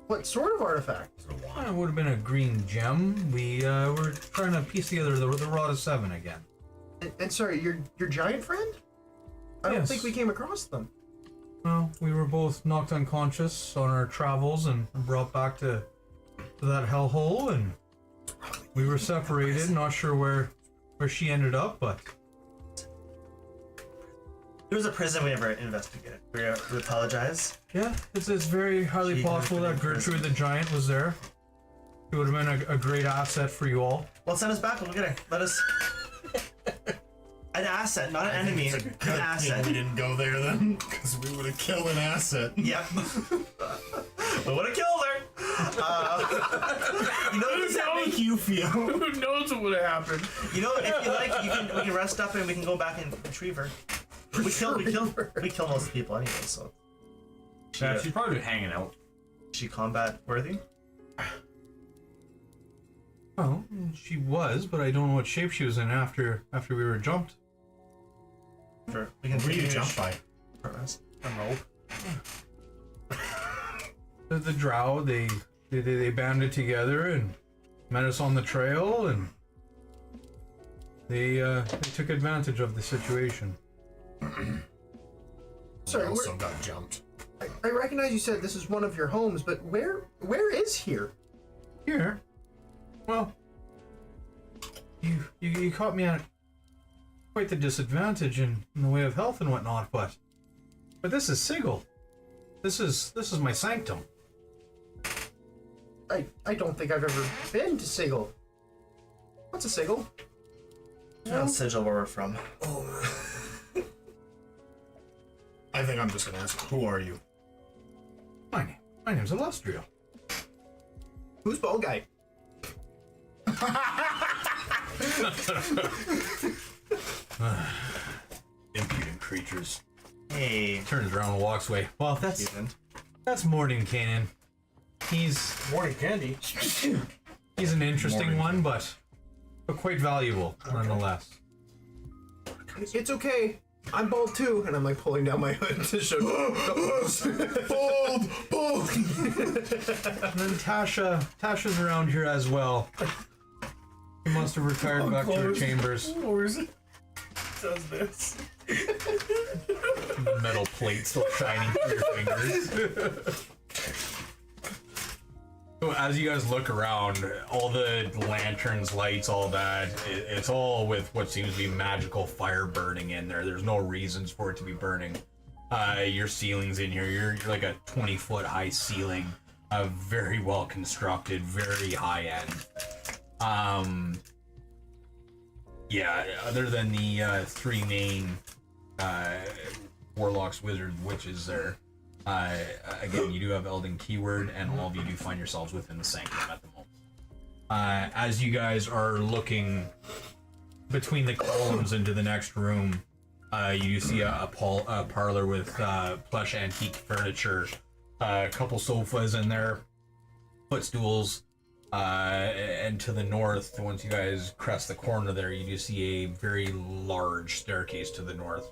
What sort of artifact? It would have been a green gem. We were trying to piece together the Rod of Seven again. And sorry, your giant friend? I don't Yes. think we came across them. Well, we were both knocked unconscious on our travels and brought back to that hellhole, and we were separated. Not sure where she ended up, but It was a prison we never investigated. We apologize. Yeah, it's very highly She possible could've that been in Gertrude the Giant was there. It would have been a great asset for you all. Well, send us back. We'll get her. Let us. An asset, not an enemy. An asset. We didn't go there then, because we would have killed an asset. Yep. We would have killed her. You know, How does that make you feel? Who knows what would have happened? You know, if you like, we can rest up and we can go back and retrieve her. We kill most of the people anyway, so. Yeah, she's probably hanging out. Is she combat worthy? Well, she was, but I don't know what shape she was in after we were jumped. Sure. We can Where do you finish jump by? progress. The drow, they banded together and met us on the trail, and they took advantage of the situation. Sorry, I also got jumped. I recognize you said this is one of your homes, but where is here? Here? Well, you caught me at quite the disadvantage in the way of health and whatnot, but this is Sigil. This is my sanctum. I don't think I've ever been to Sigil. What's a Sigil? Not Sigil where we're from. I think I'm just gonna ask, who are you? My name's Illustrio. Who's Bald Guy? Impudent creatures. Hey. Turns around and walks away. Well, that's Morning Cannon. He's Morning candy. He's an interesting one, but quite valuable nonetheless. It's okay. I'm bald too, and I'm like pulling down my hood to show. Bald. And then Tasha's around here as well. She must have retired back to her chambers. Or is it? Does this? The metal plate still shining through your fingers. So as you guys look around, all the lanterns, lights, all that, it's all with what seems to be magical fire burning in there. There's no reasons for it to be burning. Your ceiling's in here. You're like a 20-foot high ceiling, very well constructed, very high end. Yeah, other than the three main warlocks, wizards, witches there. Again, you do have Elden keyword, and all of you do find yourselves within the sanctum at the moment. As you guys are looking between the columns into the next room, you do see a parlor with plush antique furniture, a couple sofas in there, footstools, and to the north, once you guys crest the corner there, you do see a very large staircase to the north.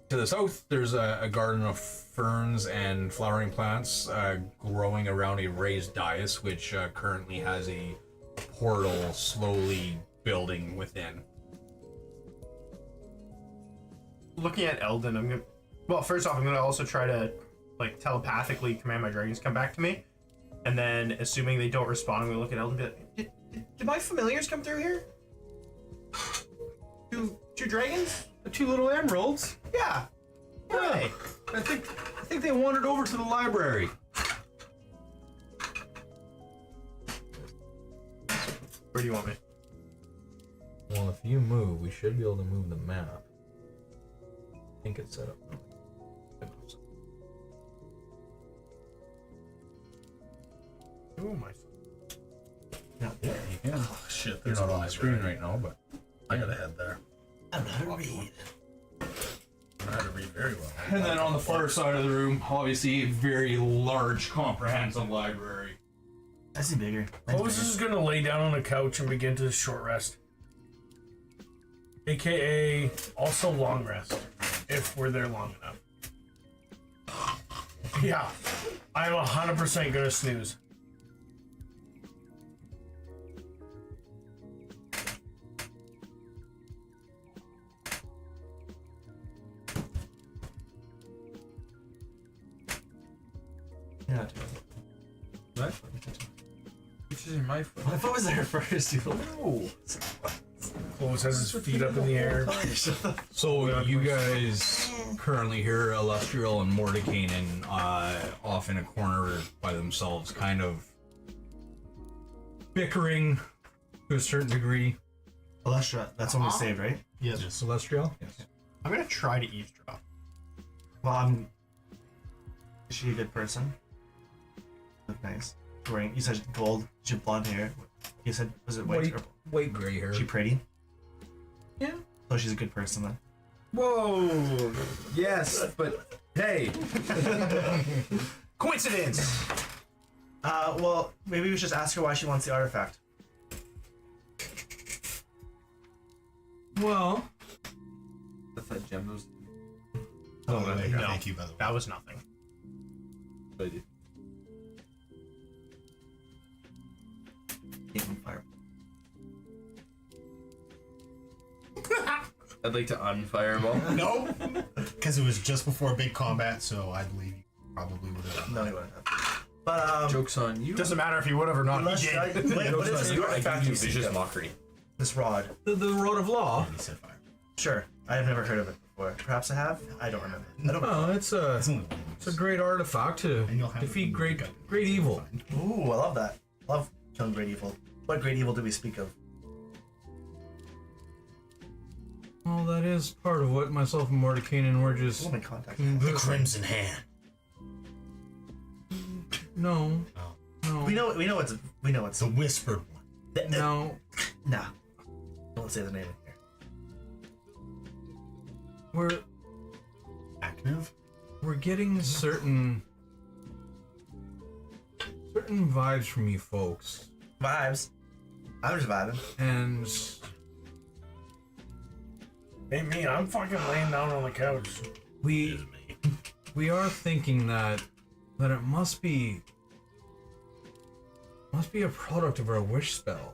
To the south, there's a garden of ferns and flowering plants growing around a raised dais, which currently has a portal slowly building within. Looking at Eldon, I'm gonna. Well, first off, I'm gonna also try to like telepathically command my dragons to come back to me, and then assuming they don't respond, I'm gonna look at Eldon and be like, did my familiars come through here? Two dragons? The two little emeralds. Yeah. Yeah. I think they wandered over to the library. Where do you want me? Well, if you move, we should be able to move the map. I think it's set up. Oh my. Oh shit, You're there's not a on the screen library. right now, but I gotta head there. I don't know how to read. I know how to read very well. And then on the far side of the room, obviously a very large, comprehensive library. I see bigger. Mine's Close bigger. is gonna lay down on a couch and begin to short rest. AKA also long rest. If we're there long enough. Yeah. I'm 100% gonna snooze. You're not doing it. What? Which is in my phone. What if I was there first? No. Clovis has his feet up in the air. So you guys currently hear Illustrial and Mordekainen off in a corner by themselves, kind of bickering to a certain degree. Alestra, that's when we saved, right? Yes. Celestial? Yes. I'm gonna try to eavesdrop. Well, is she a good person? Look nice. Wearing, you said gold, she had blonde hair. You said, was it white or White gray hair. is she pretty? Yeah. So she's a good person then. Whoa! Yes, but hey, Coincidence. Well, maybe we should just ask her why she wants the artifact. Well, that's that gem was. Oh, no, No. thank you, by the way. That was nothing. Game fire. I'd like to unfireball. Nope. Because it was just before big combat, so I believe you probably would have. No, he wouldn't have. But Joke's on you. Doesn't matter if he would have or not. unless He I, did. wait, what is you. this I artifact give you you speak vicious of? mockery. This rod. the Road of Law. He said fire. Sure, I have never heard of it before. Perhaps I have. I don't remember. I don't. Oh, it's a great artifact to And you'll have defeat it. great evil. Ooh, I love that. Love killing great evil. What great evil do we speak of? Well, that is part of what myself and Mordekainen were just. We'll make contact. The Crimson Hand. No. No. We know it's The whispered one. No. Nah. Don't say the name in here. We're getting certain vibes from you folks, Vibes. I'm just vibing. and Hey, me, I'm fucking laying down on the couch. we are thinking that it must be a product of our wish spell.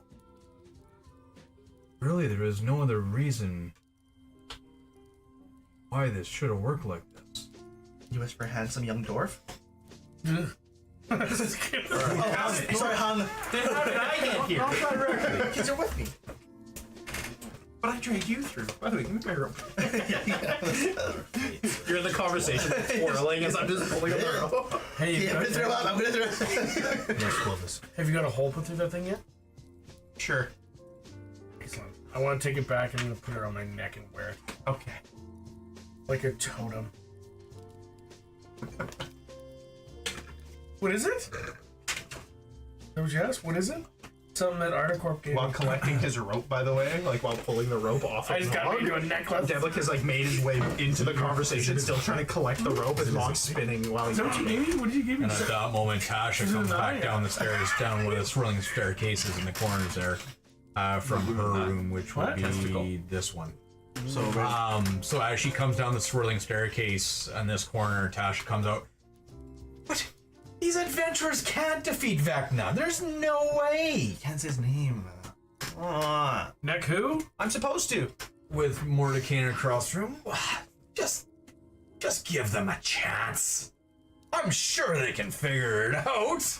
Really, there is no other reason why this should have worked like this. You wish for a handsome young dwarf? Oh, Sorry, Han. How did I get here? Because you're with me. But I dragged you through. By the way, give me my rope. You're in the conversation, twirling as I'm just pulling up the rope. Hey, I'm gonna throw up. I'm gonna throw up. Yes, Clovis. have you got a hole put through that thing yet? Sure. Excellent. I want to take it back and I'm going to put it on my neck and wear it. Okay. Like a totem. What is it? Is that what you asked? What is it? Something that Articorp gave While me. collecting his rope, by the way, like while pulling the rope off I of just got Nog, me to a necklace. Devlik has like made his way into the conversation, still trying to collect the rope and Nog spinning while he's Is that what you gave me? What did you give me? And at that moment, Tasha comes back down the stairs, down where the swirling staircases in the corners there, from her room, which would be this one. So as she comes down the swirling staircase in this corner, Tasha comes out. What? These adventurers can't defeat Vecna. There's no way. Can't say his name. Neck who? I'm supposed to. With Mordekainen across the room, just give them a chance. I'm sure they can figure it out.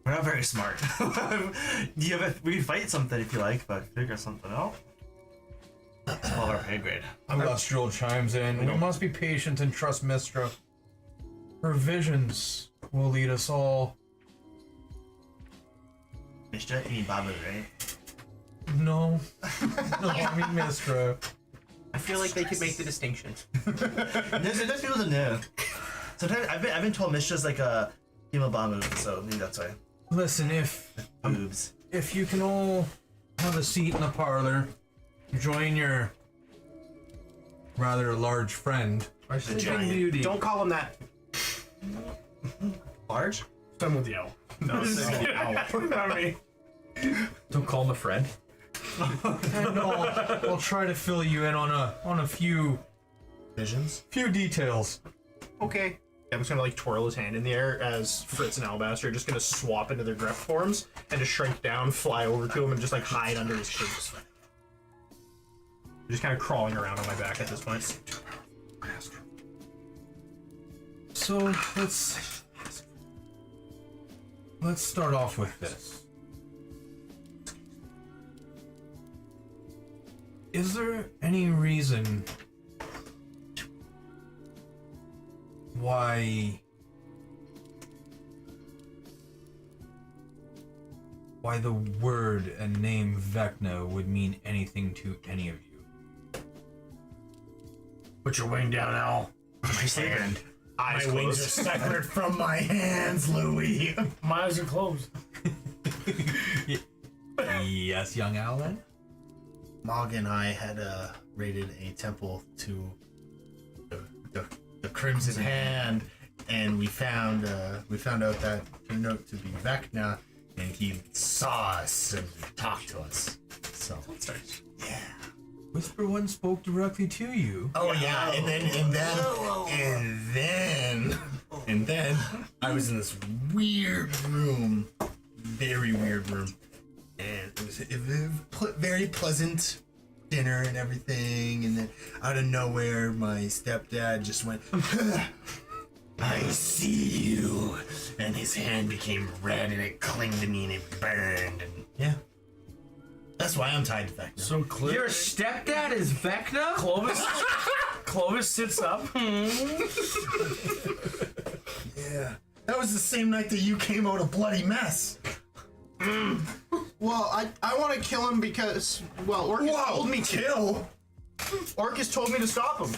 We're not very smart. We can fight something if you like, but figure something out. It's all our pay grade. Illustrial chimes in. We must be patient and trust Mistra. Her visions will lead us all. Mishra, you mean Babu, right? No. No, I mean Mistra. I feel like they could make the distinction. There's people that know. Sometimes I've been told Mishra's like a female Babu, so maybe that's why. Listen, if you can all have a seat in the parlor, join your rather large friend. giant. Beauty. Don't call him that. Large? Done with the L. No, Not me. Don't call him a friend. And I'll try to fill you in on a few details. okay. I'm just gonna like twirl his hand in the air as Fritz and Alabaster are just gonna swap into their grep forms and just shrink down, fly over to him, and just like hide under his capes. Just kind of crawling around on my back at this point. So let's start off with this. Is there any reason why the word and name Vecna would mean anything to any of you? Put your wing down, Owl. My hand. Eyes My wings are closed. severed from my hands, Louis. My eyes are closed. Yes, young Alan. Mog and I had raided a temple to the Crimson Hand, and we found out that it turned out to be Vecna, and he saw us and talked to us. So yeah. Whisper One spoke directly to you. Oh yeah, and then I was in this weird room, very weird room, and it was very pleasant dinner and everything, and then out of nowhere, my stepdad just went, "I see you," and his hand became red, and it clung to me, and it burned, and yeah, that's why I'm tied to Vecna. So clear. Your stepdad is Vecna? Clovis sits up. Yeah, that was the same night that you came out a bloody mess. Well, I want to kill him because, well, Orcus told me to. Kill. Orcus told me to stop him.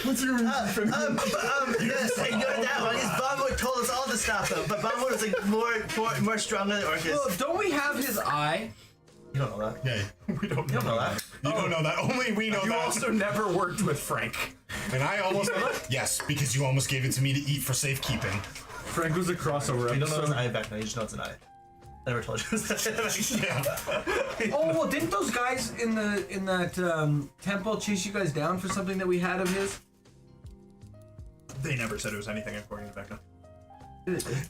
What's your Yes, I know that one. His Bombwood told us all to stop him, but Bombwood was like more stronger than Orcus. Well, don't we have his eye? You don't know that. Yeah, We don't You don't know that. you don't know that. Only we know You that. also never worked with Frank. And I almost yes, because you almost gave it to me to eat for safekeeping. Frank was a crossover You don't know it's episode. an eye back now. You just know it's an eye. I never told you. Yeah. Oh well, didn't those guys in that temple chase you guys down for something that we had of his? They never said it was anything according to Vecna.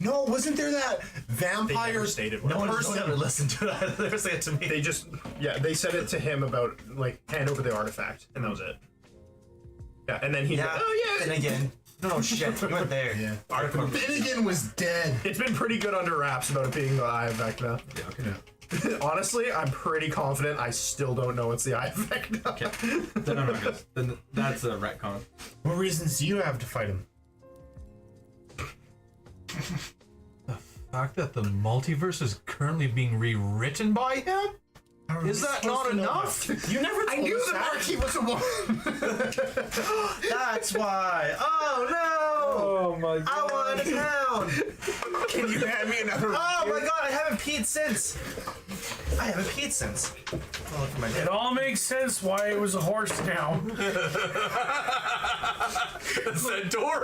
No, wasn't there that They never vampire? stated what No it one was. ever listened to it. They never say it to me. They just, yeah, they said it to him about, like, hand over the artifact, and that was it. Yeah, and then he Yeah. oh yeah, And again. No shit. You weren't there. Yeah. Article. Finnegan was dead. it's been pretty good under wraps about it being the Eye of Vecna. Yeah. Honestly, I'm pretty confident I still don't know it's the Eye of Vecna. Then I'm not good. Then that's a retcon. What reasons do you have to fight him? The fact that the multiverse is currently being rewritten by him? Is that not enough? You never told I knew us the that. Marquis was a woman. That's why. Oh no! Oh my god. I want a pound. Can you hand me another? Oh my god! I haven't peed since. I haven't peed since. Oh, look at my It head. all makes sense why it was a horse now. Centaur?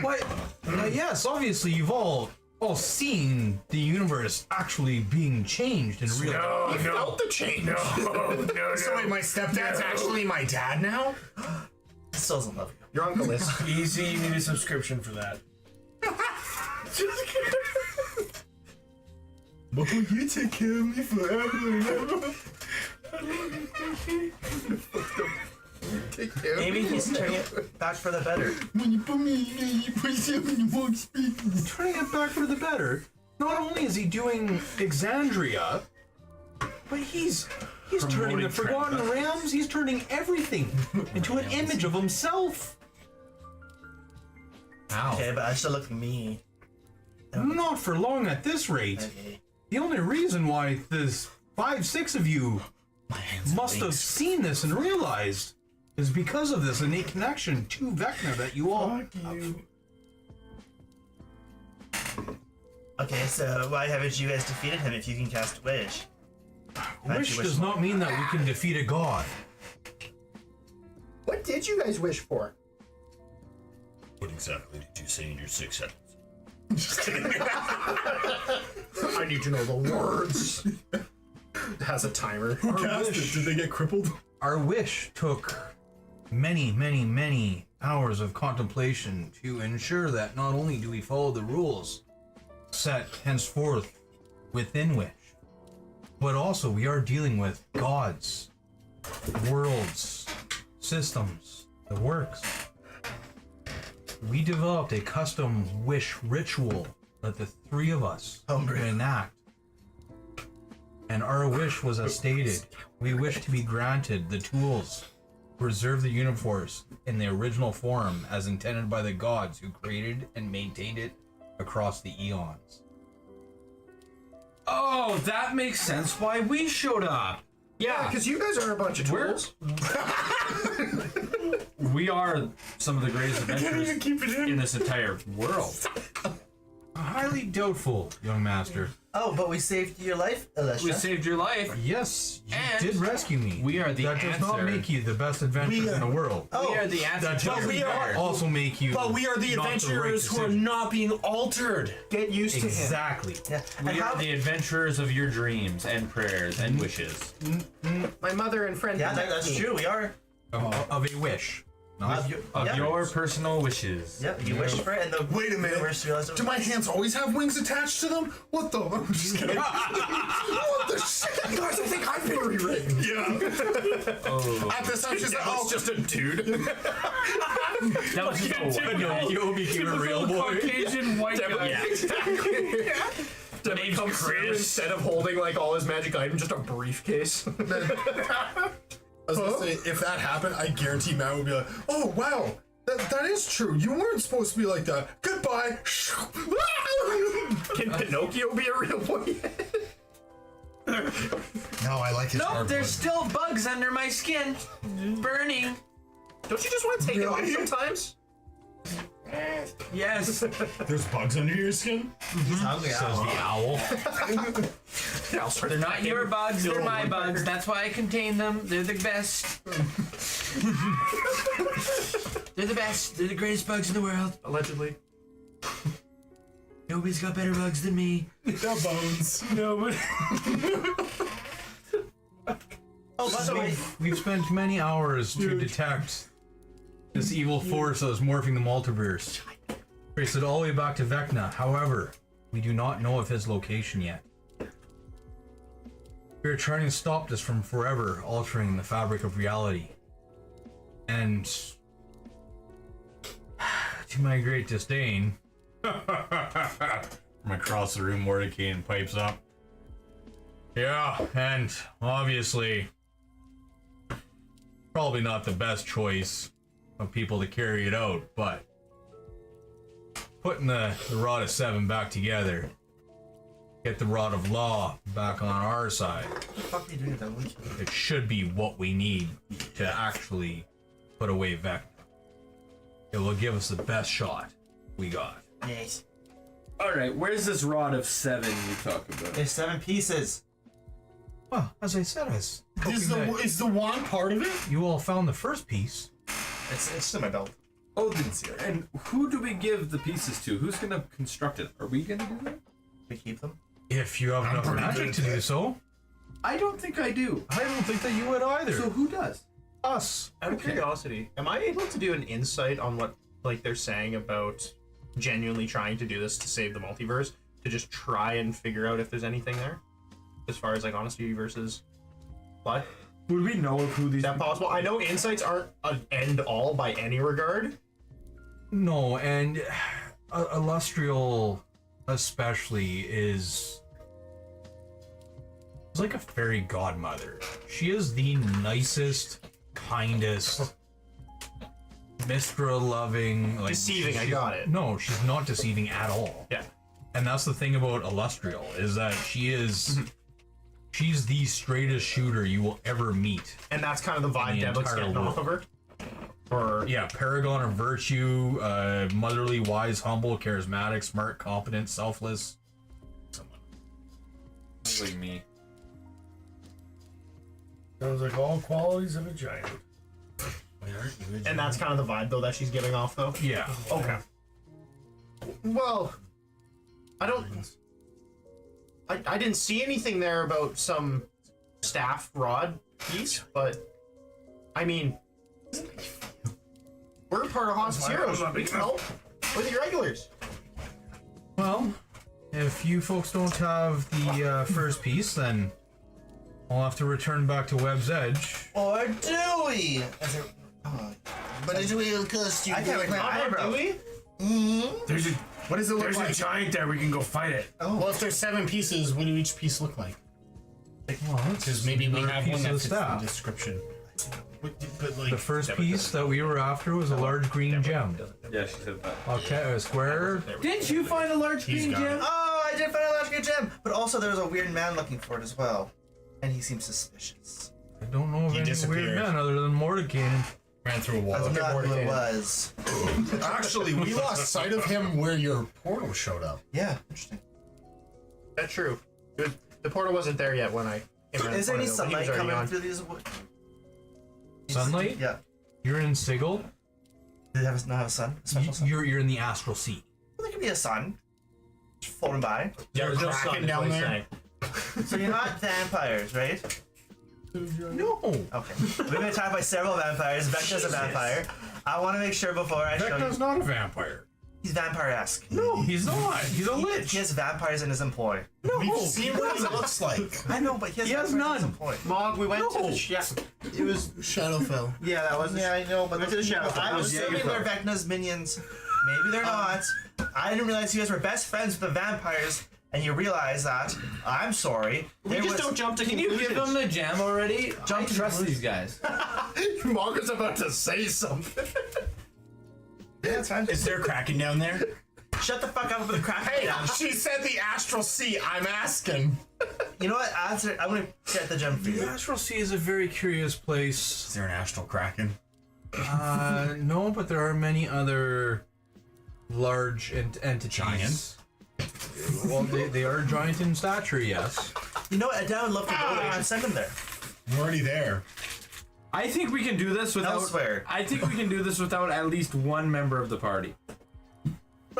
What? Yes, obviously you've all seen the universe actually being changed in real No, no, Felt the change. no. So wait, my stepdad's actually my dad now? I still doesn't love you. Your uncle is. Easy, you need a subscription for that. But you take care of me forever. Take care. Maybe he's turning it back for the better. When you put me in, you put yourself in the wrong space. turning it back for the better. Not only is he doing Exandria, but he's turning the Forgotten Realms, he's turning everything into an image of himself. Ow. Okay, but I still look mean. Not for long at this rate. Okay. The only reason why this 5-6 of you must have seen this and realized is because of this innate connection to Vecna that you all have. Okay, so why haven't you guys defeated him if you can cast Wish? Wish does not mean that we can defeat a god. What did you guys wish for? What exactly did you say in your 6 seconds? I need to know the words. It has a timer. Did they get crippled? Our wish took many, many, many hours of contemplation to ensure that not only do we follow the rules set henceforth within Wish, but also we are dealing with gods, worlds, systems, the works. we developed a custom wish ritual that the three of us would enact. And our wish was as stated. We wish to be granted the tools to preserve the universe in the original form as intended by the gods who created and maintained it across the eons. Oh, that makes sense why we showed up. Yeah, because you guys are a bunch of tools. We are some of the greatest adventurers in this entire world. Highly doubtful, young master. Oh, but we saved your life, Alicia. We saved your life. Yes, you And did rescue me. we are the That does not answer. make you the best adventurers in the world. We are the answer That to does your we are- prayers. also make you. But we are the not adventurers right who are decision. not being altered. Get used to him. Exactly. Yeah. We And are how, the adventurers of your dreams and prayers and wishes. My mother and friend. yeah, that's true. We are. Of a wish. Not Of yeah. your personal wishes. Yep, you wished for it, and the Wait a minute. universe realized it Do was- my hands always have wings attached to them? What the? I'm just kidding. What the shit? Guys, I think I've been rewritten. Yeah. At this time, she's like, oh, just a dude. That was just a No, you became a real boy. Caucasian white guy. Yeah. Exactly. The name's Comes through, Chris. instead of holding like all his magic items, just a briefcase. I was gonna say, if that happened, I guarantee Matt would be like, oh, wow. That is true. You weren't supposed to be like that. Goodbye. Can Pinocchio be a real boy? No, I like his Nope, hard there's blood. still bugs under my skin. Burning. Don't you just want to take it off sometimes? Yes. There's bugs under your skin? He's hungry. Says the owl. Yeah, I'll start They're not your bugs, they're Little my woodpecker. bugs. That's why I contain them. They're the best. They're the best. They're the greatest bugs in the world. Allegedly. Nobody's got better bugs than me. They're bones. Nobody. Oh, by the way, We've spent many hours to detect this evil force that is morphing the multiverse. Trace it all the way back to Vecna. However, we do not know of his location yet. We are trying to stop this from forever altering the fabric of reality. And to my great disdain, from across the room, Mordecai pipes up. Yeah, and obviously, probably not the best choice of people to carry it out, but putting the Rod of Seven back together, get the Rod of Law back on our side, what the fuck are you doing with that one? it should be what we need to actually put away Vecna. It will give us the best shot we got. Yes. Alright, where's this rod of 7 you talk about? There's 7 pieces. Well, as I said, Is the wand part of it? you all found the first piece. It's in my belt. Oh, and who do we give the pieces to? Who's gonna construct it? Are we gonna do that? We keep them. If you have enough pretty magic good to at do that. so, I don't think I do. I don't think that you would either. So who does? Us. Out of curiosity, am I able to do an insight on what like they're saying about genuinely trying to do this to save the multiverse? To just try and figure out if there's anything there, as far as like honesty versus lie. Would we know of who these Is that possible? I know insights aren't an end all by any regard. No, and Illustrial especially is like a fairy godmother. She is the nicest, kindest, Mistra loving, like Deceiving, I got it. No, she's not deceiving at all. Yeah. And that's the thing about Illustrial, is that she's the straightest shooter you will ever meet. And that's kind of the vibe The Devlin's entire getting off of her. Or Yeah, paragon of virtue, motherly, wise, humble, charismatic, smart, competent, selfless. like me? Sounds like all qualities of a giant. and that's kind of the vibe though that she's giving off though. Yeah. Okay. Well, I don't. I didn't see anything there about some staff rod piece, but I mean, we're part of Hospice Heroes. We can help with your regulars. Well, if you folks don't have the first piece, then I'll have to return back to Webb's Edge. Or do we? But it will cost you. I can't wait my eyebrow. Do we? There's a What does it look there's a like? giant there. We can go fight it. Well, if there's 7 pieces, what do each piece look like? Because maybe we have one that fits the description. But like, The first piece that we were after was a large green gem. Yeah, she said that. Okay, a square. Didn't you find a large He's green got gem? it. Oh, I did find a large green gem. But also there was a weird man looking for it as well. And he seems suspicious. I don't know of He any disappeared. weird men other than Mordecai. ran through a wall. That's not who it was. Actually, we lost sight of him where your portal showed up. Yeah, interesting. That's true. The portal wasn't there yet when I came around Is there the any corner, though, but he sunlight was already coming gone. through these woods? Sunlight? Yeah. You're in Sigil. Did it not have a sun? A special sun? You're in the astral sea. Well, there could be a sun. Just floating by. Yeah, there's no Kraken sun down down there? there. So you're not vampires, right? No. Okay. We've been attacked by several vampires. Vecna's a vampire. I want to make sure before I show Vecna's you. not a vampire. He's vampire-esque. No, he's not. He's a He lich. has vampires in his employ. We've seen what he looks like. I know, but he has vampires in his employ. Mog, we went to No. the It was. Shadowfell. Yeah, that was. Yeah, I know, but went to the shadow. I'm assuming they're Vecna's minions. Maybe they're not. I didn't realize you guys were best friends with the vampires, and you realize that. I'm sorry. We just don't jump to Can you give them the gem already? I trust these guys. Mog was about to say something. Yeah, that's fine. Is there a Kraken down there? Shut the fuck up with the crap. Hey, she said the astral sea. I'm asking. You know what? Answer. I'm gonna get the gem for The you. astral sea is a very curious place. Is there an astral Kraken? No, but there are many other large entities. Giants? Well, they are giant in stature, yes. You know what? I would love to go there. You should send them there. I'm already there. I think we can do this without. Elsewhere. I think we can do this without at least one member of the party.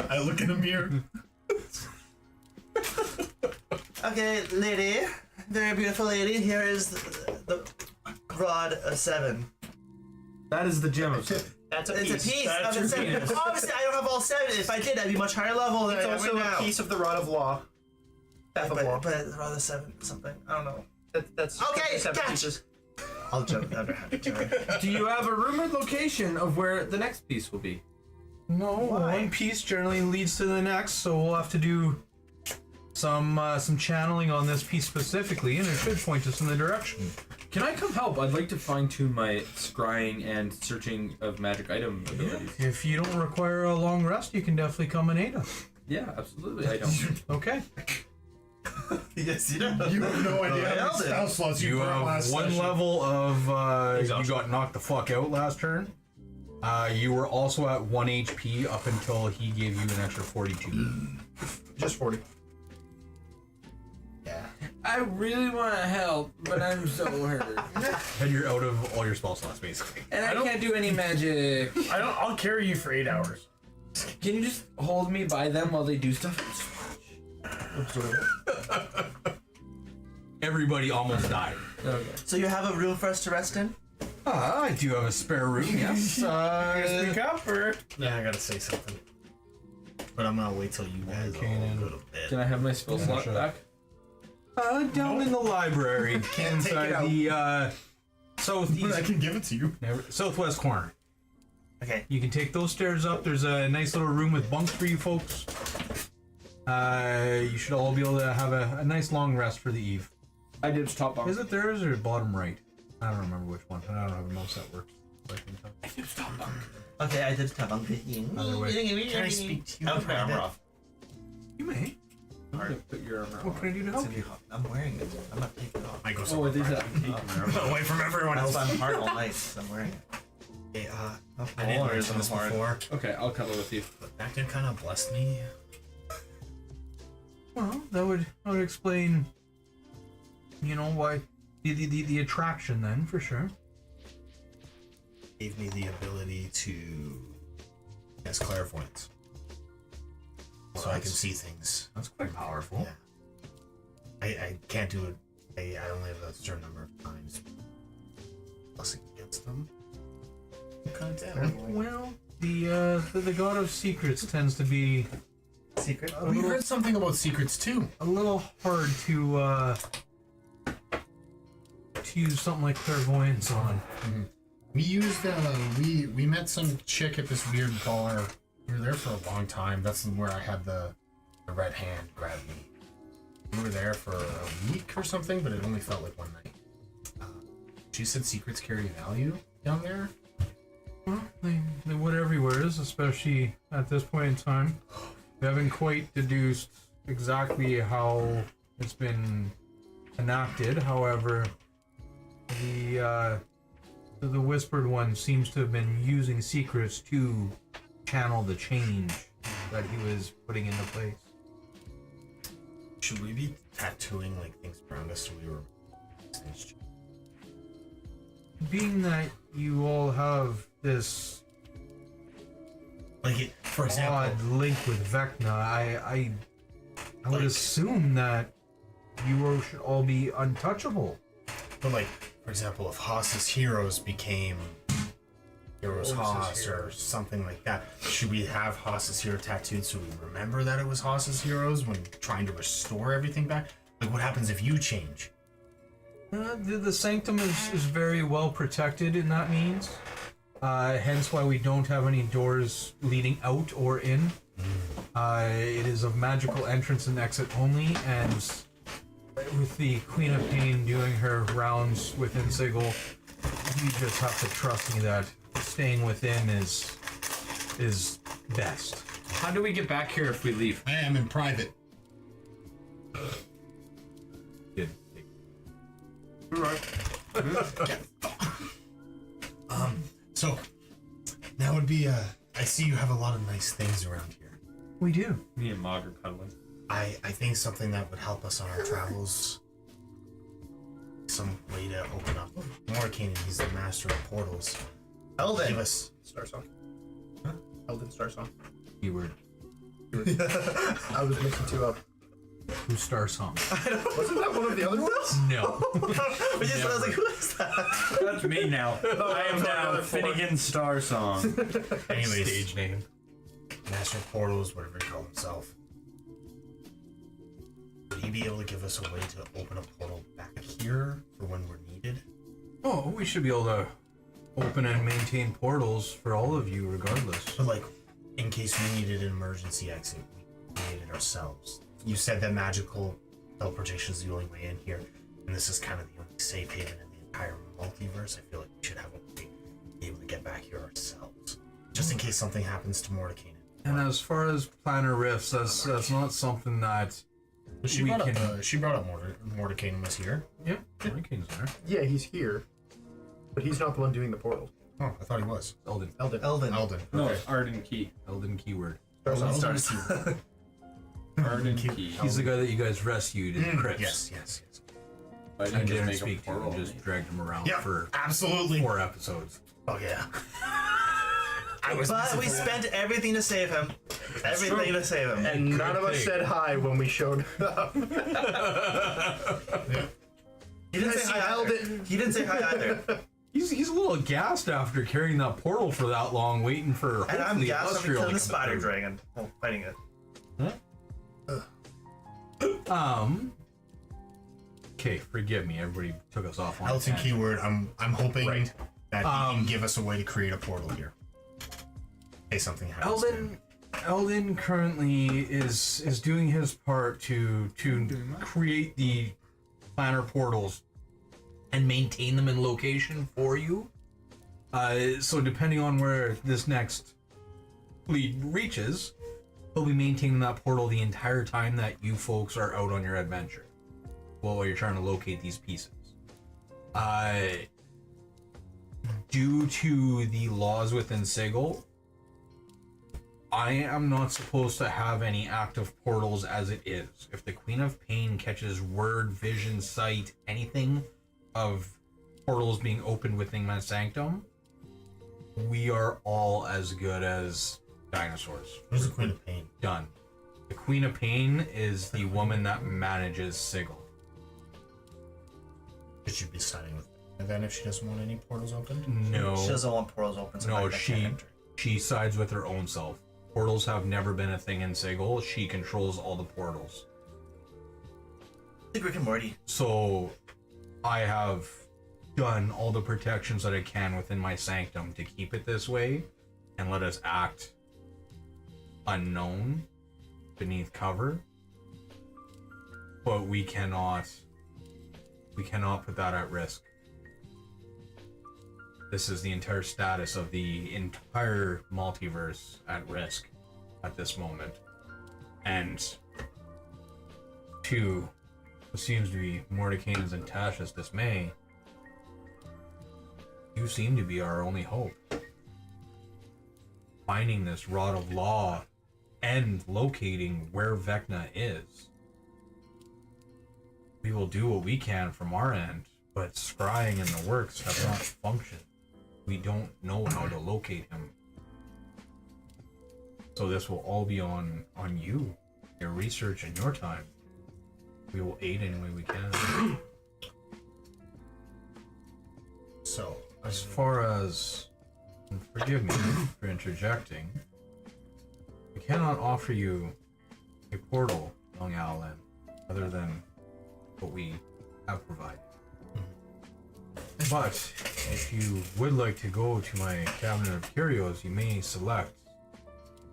I look in a mirror. Okay, lady, very beautiful lady. Here is the rod of 7. That is the gem of seven. That's a It's piece. a piece That's of your the 7. penis. Obviously, I don't have all 7. If I did, I'd be much higher level than It's I am also right a now. piece of the rod of law. Staff of law. But the rod of 7 something. I don't know. That's Okay, 7 catch. pieces. I'll jump under it. Do you have a rumored location of where the next piece will be? No, one piece generally leads to the next, so we'll have to do some channeling on this piece specifically, and it should point us in the direction. Can I come help? I'd like to fine tune my scrying and searching of magic item abilities. If you don't require a long rest, you can definitely come and aid us. Yeah, absolutely. I don't. Okay. Yes, you know. You have no idea how Nailed many it. spell slots you You brought have last one session. level of you got knocked the fuck out last turn. You were also at 1 HP up until he gave you an extra 42. Just 40. Yeah. I really want to help, but I'm so hurt. And you're out of all your spell slots, basically. And I can't do any magic. I'll carry you for 8 hours. Can you just hold me by them while they do stuff? Everybody almost died. Okay. So you have a room for us to rest in? I do have a spare room, yes. Speak up, or Yeah, I gotta say something. But I'm gonna wait till you guys all go to bed. Can I have my spell slot sure. back? Down in the library, Can't take it inside the southeast, I can give it to you. southwest corner. Okay. You can take those stairs up. There's a nice little room with bunks for you folks. You should all be able to have a nice long rest for the eve. I did top bunk. Is it theirs or bottom right? I don't remember which one. I don't have a mouse that works. So I can tell. I did top bunk. Okay, I did have on Other way. Can I speak to you? I'll put my armor off. You may. Put your armor What can I do to help you? I'm wearing it. I'm not taking it off. I go Oh, somewhere. these are. away from everyone That's else. why I'm hard all night. 'Cause I'm wearing it. Hey, How I didn't hard mention is this hard? before, Okay, I'll cuddle with you. but that dude kind of blessed me. Well, that would explain. You know why the attraction then for sure. Gave me the ability to cast clairvoyance, so I can see things. That's quite powerful. Yeah. I can't do it. I only have a certain number of times. Plus against them. Kind of Well, the god of secrets tends to be Secret? We heard something about secrets too. a little hard to use something like clairvoyance on. We used we met some chick at this weird bar We were there for a long time. That's where I had the red hand grab me. We were there for a week or something, but it only felt like one night. She said secrets carry value down there. Well, they would everywhere, especially at this point in time. We haven't quite deduced exactly how it's been enacted. However, the Whispered One seems to have been using secrets to channel the change that he was putting into place. Should we be tattooing like things around us so we were? Being that you all have this Like it, for example, odd link with Vecna, I would Like- assume that you all should all be untouchable. but like, for example, if Haas's heroes became Heroes Haas or something like that, should we have Haas's hero tattooed so we remember that it was Haas's heroes when trying to restore everything back? Like, what happens if you change? The Sanctum is very well protected in that means. Hence why we don't have any doors leading out or in. It is a magical entrance and exit only, and with the Queen of Pain doing her rounds within Sigil, you just have to trust me that staying within is best. How do we get back here if we leave? I am in private. Good. So that would be I see you have a lot of nice things around here. We do. Me and Mog are cuddling. I think something that would help us on our travels, some way to open up Morricane, he's the master of portals. Elden. Give us Star Song. Huh? Elden Star Song. Keyword. I was mixing two up. Who's Star Song? Wasn't that one of the other ones? No. I was like, who is that? That's me now. I am sorry, now other four. Finnegan Star Song. anyways. Stage name. Master of portals, whatever he called himself. Would he be able to give us a way to open a portal back here for when we're needed? Oh, we should be able to open and maintain portals for all of you regardless. But like, in case we needed an emergency exit, we created it ourselves. You said that magical teleportation is the only way in here, and this is kind of the only safe haven in the entire multiverse. I feel like we should have a way to be able to get back here ourselves, just in case something happens to Morricane. And as far as planar rifts, that's not something that She we brought can. up Morricane was here. Yeah, Hurricane's there. Yeah, he's here. But he's not the one doing the portal. Oh, I thought he was. Elden. Elden. Elden. No, Okay. it's Arden Key. Elden keyword. Star Song. Arden Key. He's the guy that you guys rescued in Crypts. Yes. I I didn't didn't just make speak a to him, portal. just dragged him around Yeah, for absolutely. 4 episodes. Oh yeah. I was. But we spent everything to save him. Everything to save him. And none of us thing. said hi when we showed up. He didn't say hi either. He didn't say hi either. He's a little gassed after carrying that portal for that long, waiting for And I'm hopefully gassed after Industrial killing to the come spider through. dragon while fighting it. Okay, forgive me. Everybody took us off on a Elton tangent. keyword. I'm hoping Right. that he can give us a way to create a portal here. Hey, something happens. to him. Elden currently is doing his part to create the planar portals and maintain them in location for you. So depending on where this next lead reaches, he'll be maintaining that portal the entire time that you folks are out on your adventure. While you're trying to locate these pieces. Due to the laws within Sigil, I am not supposed to have any active portals as it is. If the Queen of Pain catches word, vision, sight, anything of portals being opened within my sanctum, we are all as good as dinosaurs. Who's the Queen of Pain? Done. The Queen of Pain is the woman that manages Sigil. Should you be siding with her then if she doesn't want any portals opened? No. She doesn't want portals open, so No, I can't enter. she sides with her own self. Portals have never been a thing in Sigil. She controls all the portals. Like Rick and Morty. So I have done all the protections that I can within my sanctum to keep it this way and let us act unknown beneath cover, but we cannot put that at risk. This is the entire status of the entire multiverse at risk at this moment. And to what seems to be Mordekainen's and Tasha's dismay, you seem to be our only hope. Finding this rod of law and locating where Vecna is. We will do what we can from our end, but scrying and the works have not functioned. We don't know how to locate him. So this will all be on you, your research and your time. We will aid any way we can. So, As far as, and forgive me for interjecting, we cannot offer you a portal, young Alan, other than what we have provided. But if you would like to go to my cabinet of curios, you may select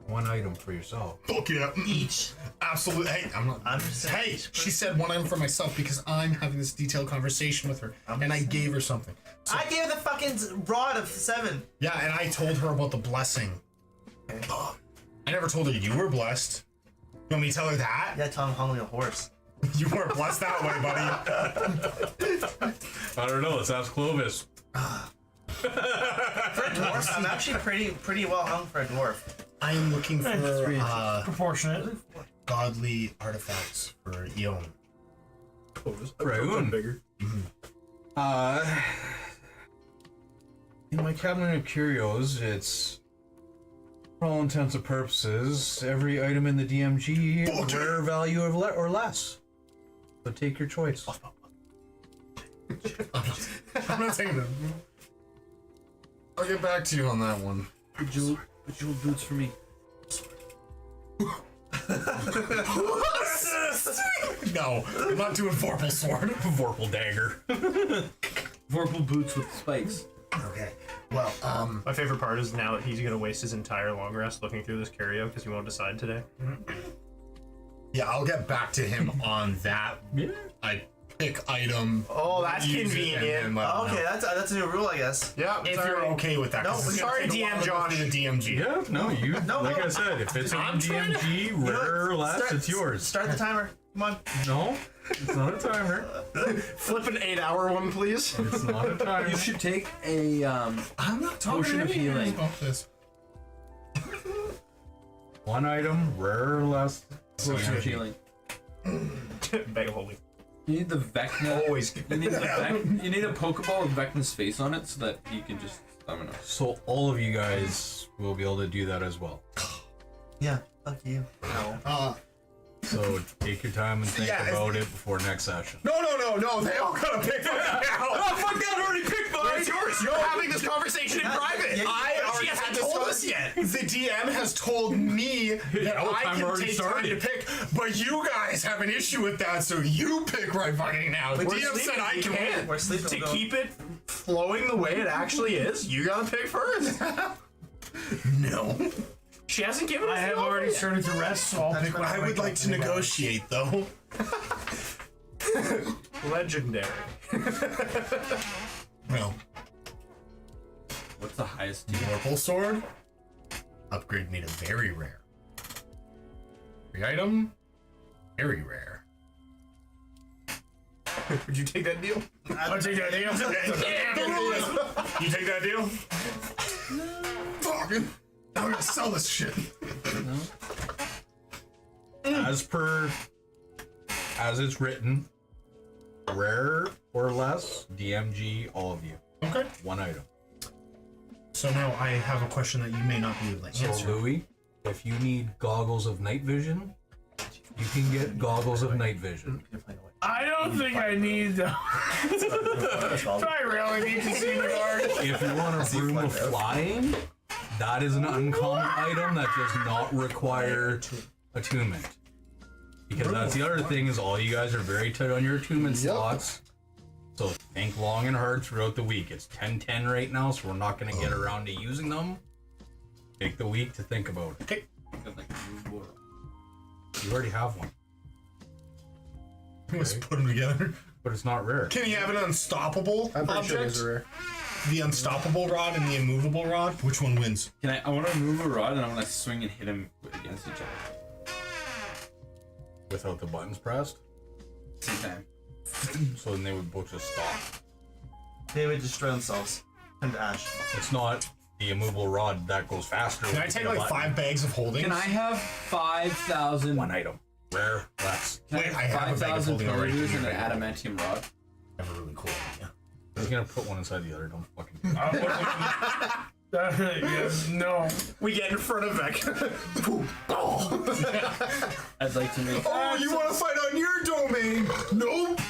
one item for yourself. fuck yeah. Each. Absolutely. Hey, I'm just saying Hey, each she said one item for myself because I'm having this detailed conversation with her, and I gave her something. So, I gave her the fucking rod of 7. yeah, and I told her about the blessing. Okay. I never told her you were blessed. You want me to tell her that? Yeah, Tom hung me a horse. You weren't blessed that way, buddy. I don't know, let's ask Clovis. For a dwarf, I'm actually pretty well hung for a dwarf. I am looking for Proportionate. godly artifacts for Eon. Raoun. Bigger. In my cabinet of curios, it's, for all intents and purposes, every item in the DMG, rare value of or less. So take your choice. I'm not taking them. I'll get back to you on that one. Jewel boots for me. No, I'm not doing Vorpal sword. Vorpal dagger. Vorpal boots with spikes. Okay. Well, My favorite part is now that he's gonna waste his entire long rest looking through this curio because he won't decide today. yeah, I'll get back to him on that. Yeah. I pick item. Oh, that's use it, convenient. and then let him Okay, know. that's a new rule, I guess. Yeah, If you're okay with that. No, 'cause it's gonna sorry, take a while DM to go Josh. through the DMG. Yeah, no, you. No, like no. I said, if it's in I'm trying to- DMG, rare or less, it's yours. Start the timer. Come on. No, it's not a timer. Flip an 8-hour one, please. It's not a timer. You should take a I'm not talking Potion to of any guys healing. about this. One item, rare or less. potion of healing. Bag of holding. You need the Vecna. Always. You need you need a Pokeball with Vecna's face on it so that he can just summon us. So all of you guys will be able to do that as well. Yeah, fuck you. No. So take your time and think Yeah, about it before next session. No, they all gotta pick one now. Oh, fuck that! I already picked mine! It's yours. You're having this conversation in private! Yeah, I She already hasn't had this told con- us yet! The DM has told me that Oh, I time can already take started. time to pick, but you guys have an issue with that, so you pick right fucking now. The We're DM said sleeping, I we can. We're sleeping. To we'll go. keep it flowing the way it actually is, you gotta pick first. No. She hasn't given us I have the offer already yet. started to rest, so I'll pick one. I would like to negotiate, though. Legendary. No. What's the highest tier? Vorpal sword. Upgrade me to very rare. Free item. Very rare. Would you take that deal? I'll take that deal. You take that deal? Fucking. Now I'm gonna sell this shit. As it's written, rare or less, DMG, all of you. Okay. One item. So now I have a question that you may not be able to So answer. Louis, if you need goggles of night vision, you can get goggles of night vision. I don't think I need them. Do I really need to see the guard? If you want a broom of flying, that is an uncommon item that does not require attunement. Because that's the other thing is all you guys are very tight on your attunement slots. So think long and hard throughout the week. It's 10:10 right now, so we're not going to get around to using them. Take the week to think about it. Okay. Got like You already have one, Let's put them together. but it's not rare. Can you have an unstoppable I'm pretty sure object? those are rare. The unstoppable rod and the immovable rod? Which one wins? Can I want to move a rod and I want to swing and hit him against each other. Without the buttons pressed, Same time. so then they would both just stop. They would destroy themselves. And ash. It's not the immovable rod that goes faster. Can I take like 5 bags of holdings? Can I have 5,000? One item. Rare, less. Can Wait, I I have have a bag of 5,000 holding already. pillars and an adamantium rod? I have a really cool idea. I was gonna put one inside the other. Don't fucking. No. We get in front of Vecna. I'd like to make. Oh, you want to fight on your domain? Nope.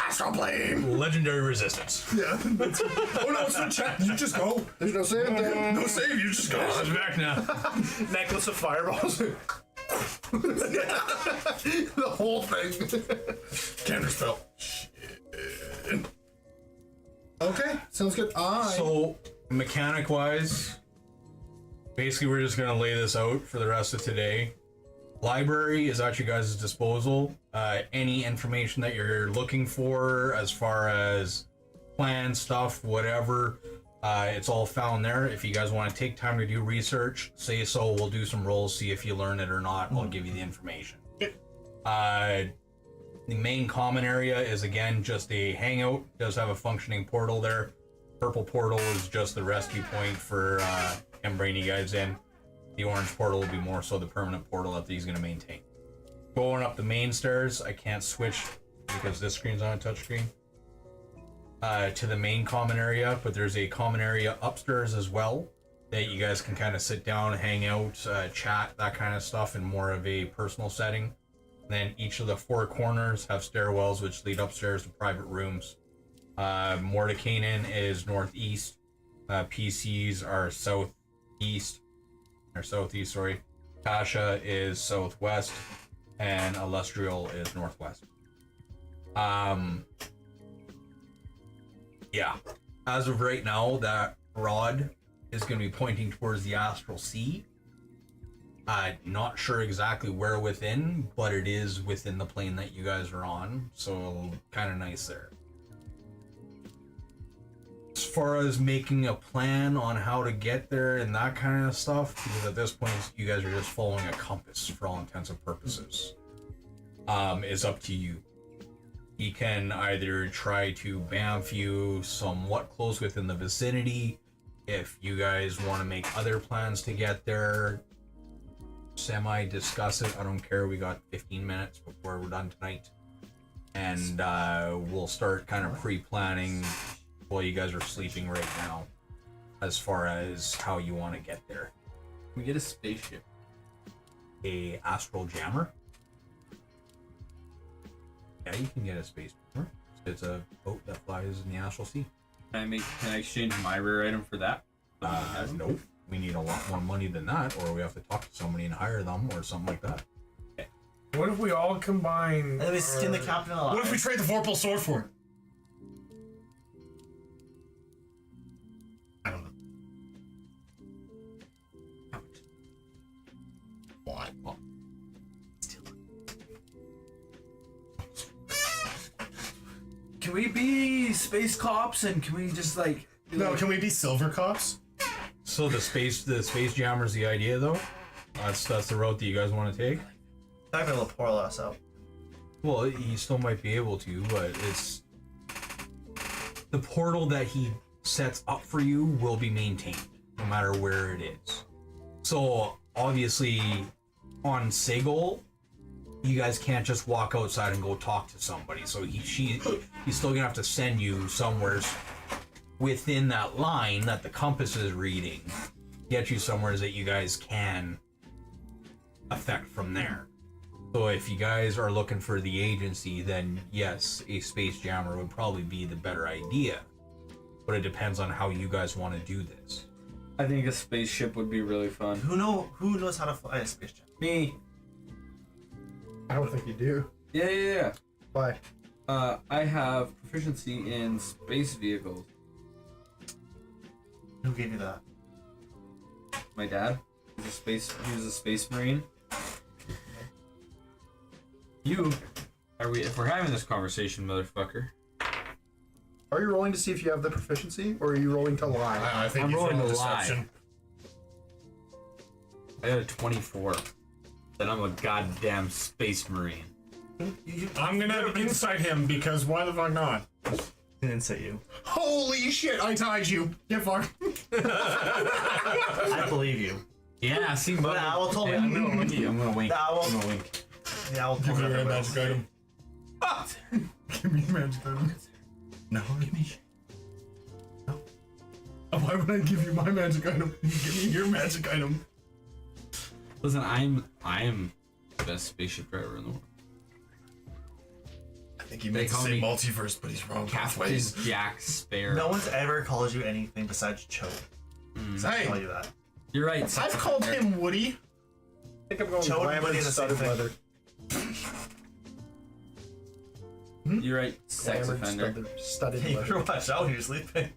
Astral plane. Legendary resistance. Yeah. Oh no, it's no check. You just go. There's no save. No save. You just go. It's back now. Necklace of fireballs. The whole thing. Counterspell. Shit. Okay, sounds good. So, mechanic wise, basically, we're just gonna lay this out for the rest of today. Library is at you guys' disposal. Any information that you're looking for, as far as plans, stuff, whatever, it's all found there. If you guys want to take time to do research, say so. We'll do some rolls, see if you learn it or not. I'll give you the information. The main common area is again just a hangout. It does have a functioning portal there. Purple portal is just the rescue point for him bringing you guys in. The orange portal will be more so the permanent portal that he's going to maintain. Going up the main stairs, I can't switch because this screen's on a touchscreen. To the main common area, but there's a common area upstairs as well that you guys can kind of sit down, hang out, chat, that kind of stuff in more of a personal setting. Then each of the 4 corners have stairwells which lead upstairs to private rooms. Mordekainen is northeast. PCs are southeast. Sorry. Kasha is southwest. And Illustrial is northwest. Yeah. As of right now, that rod is going to be pointing towards the Astral Sea. Not sure exactly where within, but it is within the plane that you guys are on, so kind of nice there. As far as making a plan on how to get there and that kind of stuff, because at this point you guys are just following a compass for all intents and purposes, is up to you. He can either try to bamf you somewhat close within the vicinity, if you guys want to make other plans to get there, semi-discuss it. I don't care. We got 15 minutes before we're done tonight. And we'll start kind of pre-planning while you guys are sleeping right now as far as how you want to get there. We get a spaceship. A astral jammer? Yeah, you can get a space jammer. It's a boat that flies in the astral sea. Can I exchange my rare item for that? Nope. We need a lot more money than that, or we have to talk to somebody and hire them, or something like that. What if we all combine? And then we skin the captain alive. What if we trade the Vorpal sword for it? I don't know. What? Well, Can we be space cops and can we just like? no, can we be silver cops? So the space jammer's the idea, though. That's the route that you guys want to take. Not gonna portal us out. Well, he still might be able to, but it's the portal that he sets up for you will be maintained, no matter where it is. So obviously, on Sigil, you guys can't just walk outside and go talk to somebody. So he's still gonna have to send you somewhere within that line that the compass is reading, get you somewhere that you guys can affect from there. So if you guys are looking for the agency, then yes, a space jammer would probably be the better idea. But it depends on how you guys want to do this. I think a spaceship would be really fun. Who knows how to fly a space jet? Me. I don't think you do. Yeah. Why? I have proficiency in space vehicles. Who gave you that? My dad. He was a space marine. If we're having this conversation, motherfucker. Are you rolling to see if you have the proficiency, or are you rolling to lie? I think I'm he's rolling rolling to lie. deception. I got a 24. Then I'm a goddamn space marine. I'm gonna insight him because why the fuck not? Didn't say you. Holy shit! I tied you. Get fucked. I believe you. Yeah, see, The owl told me. I'm gonna wink. I'm gonna wink. The owl. I'm gonna wink. The owl told Give me. me your everybody magic else. item. Give me your magic item. No, give me. No. Why would I give you my magic item? Give me your magic item. Listen, I'm the best spaceship driver in the world. I think he meant to call say me multiverse, but he's wrong. Captain Pathways. Jack Sparrow. No one's ever called you anything besides Choke. I'll tell you that. You're right. I've called him Woody. I think I'm going Choke and glamour Woody and the same studded thing. leather. You're right. Sex Glamour and offender. studded You leather. better watch out when you're sleeping.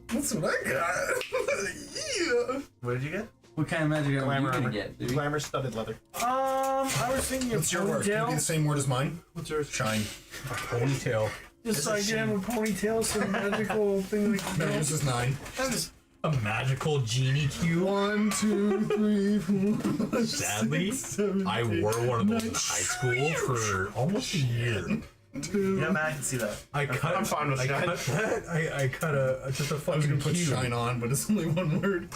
That's what I got. Yeah. What did you get? What kind of magic are you Glamour gonna armor. get, dude? Glamour studded leather. I was thinking of What's your word? Can it be the ponytail. same word as mine? What's yours? Shine. Ponytail. Just like you have a ponytail, some magical thing like No, that. yours is 9. A magical genie cube. 1, 2, 3, 4. Sadly, I wore one of those in high school for almost a year. Yeah, man, I can see that. I cut. I'm fine with I shine. cut that. I cut just a I was fucking gonna put cube. shine on, but it's only one word.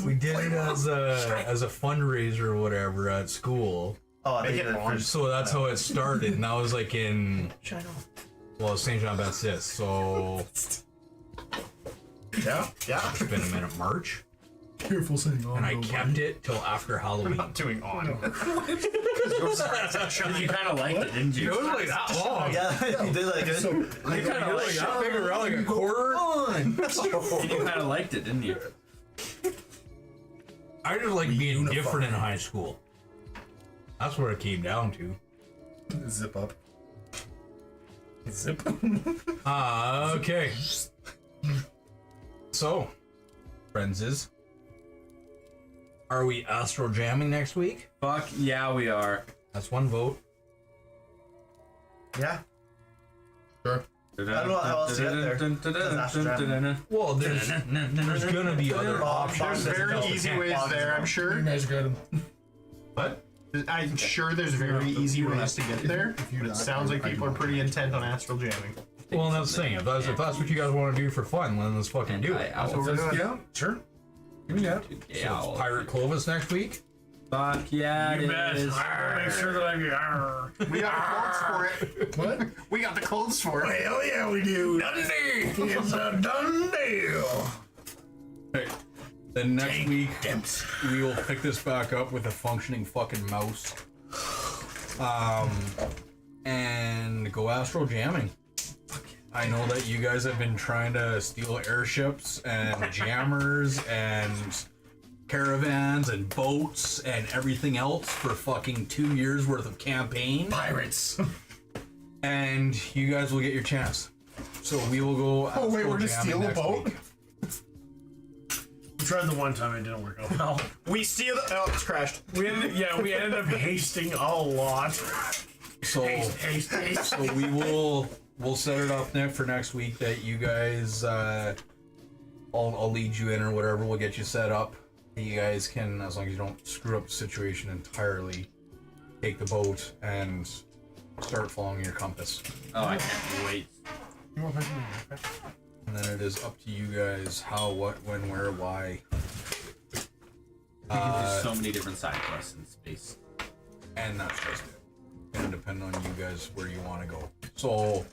We did it as a fundraiser or whatever at school. Oh, I think Make it it wrong. first. So that's how it started, and that was like in Shine on. well Saint Jean Baptiste. So Yeah. it's been a minute, March, Careful saying on. and I kept it till after Halloween. Not doing on. You kind of liked it, didn't It you? was like that long. Yeah, you did like it. You kind of like that big around like a quarter. And you kind of liked it, didn't you? I just like being different in high school. That's what it came down to. Zip up. Zip. Okay. So, friends, are we astro jamming next week? Fuck yeah, we are. That's one vote. Yeah. Sure. I don't know how else to get there. Well, there's gonna be other options. There's very easy ways there, I'm sure. Magic item. What? I'm sure there's very easy ways to get there. But it sounds like people are pretty intent on astral jamming. Well, and that's the thing. If that's what you guys want to do for fun, then let's fucking do it. That's what we're doing. Yeah, sure. Give me that. So it's Pirate Clovis next week. Fuck yeah, You it bet. is. Make sure that I get. We got the clothes for it. What? We got the clothes for it. Hell yeah, we do. Done deal. It's a done deal. Okay. Then next week we will pick this back up with a functioning fucking mouse. And go astral jamming. I know that you guys have been trying to steal airships and jammers and caravans and boats and everything else for fucking 2 years worth of campaign. Pirates. And you guys will get your chance. So we will go Oh wait, astral we're gonna jamming steal a next boat? week. We tried the one time, it didn't work out well. We steal the. Oh, it's crashed. We ended up hasting a lot. So Haste. So we'll set it up for next week that you guys I'll lead you in or whatever. We'll get you set up. You guys can, as long as you don't screw up the situation entirely, take the boat and start following your compass. Oh, I can't wait. And then it is up to you guys how, what, when, where, why. We can do so many different side quests in space. And that's just it. Gonna depend on you guys where you want to go. So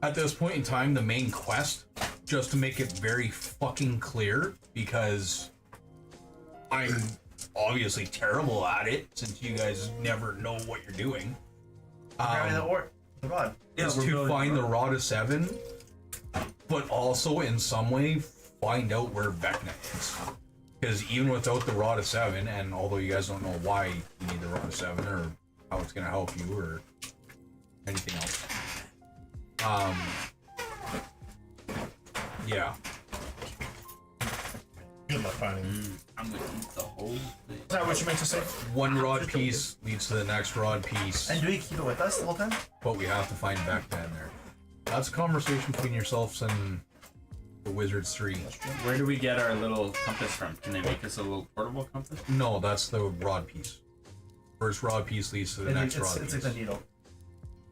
at this point in time, the main quest, just to make it very fucking clear, because I'm obviously terrible at it since you guys never know what you're doing. Carry the ore. The rod. Is to find the Rod of Seven, but also in some way find out where Vecna is. Because even without the Rod of Seven, and although you guys don't know why you need the Rod of Seven or how it's gonna help you or anything else. Yeah. Good luck finding him. I'm gonna eat the whole thing. Is that what you meant to say? One rod piece leads to the next rod piece, And do we keep it with us the whole time? but we have to find Vecna in there. That's a conversation between yourselves and the Wizards 3. Where do we get our little compass from? Can they make us a little portable compass? No, that's the rod piece. First rod piece leads to the next rod It's piece. like the needle.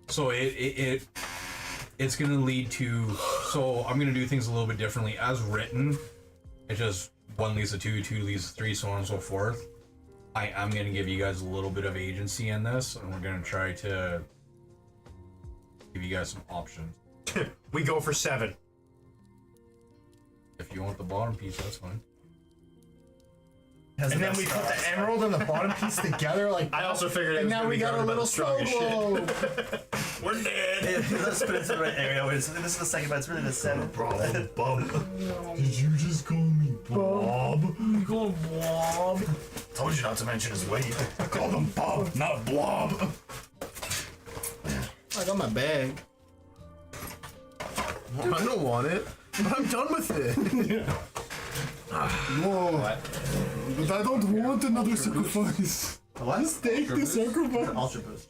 So it's gonna lead to. So I'm gonna do things a little bit differently as written. It's just 1 leads to 2, 2 leads to 3, so on and so forth. I'm gonna give you guys a little bit of agency in this, and we're gonna try to give you guys some options. We go for 7. If you want the bottom piece, that's fine. Has And the then best we put straws. the emerald and the bottom piece together, like. I also figured it And was now gonna we be got a guarded by little the slow strongest shit. globe. We're dead. Let's put it in the right area. Where this is the second, but it's really the 7. Did you just call me Bob? You call him Blob. Told you not to mention his weight. I called him Bob, not Blob. I got my bag. I don't want it. I'm done with it. Whoa. But I don't want another sacrifice. What? Just take the sacrifice. Ultra boost.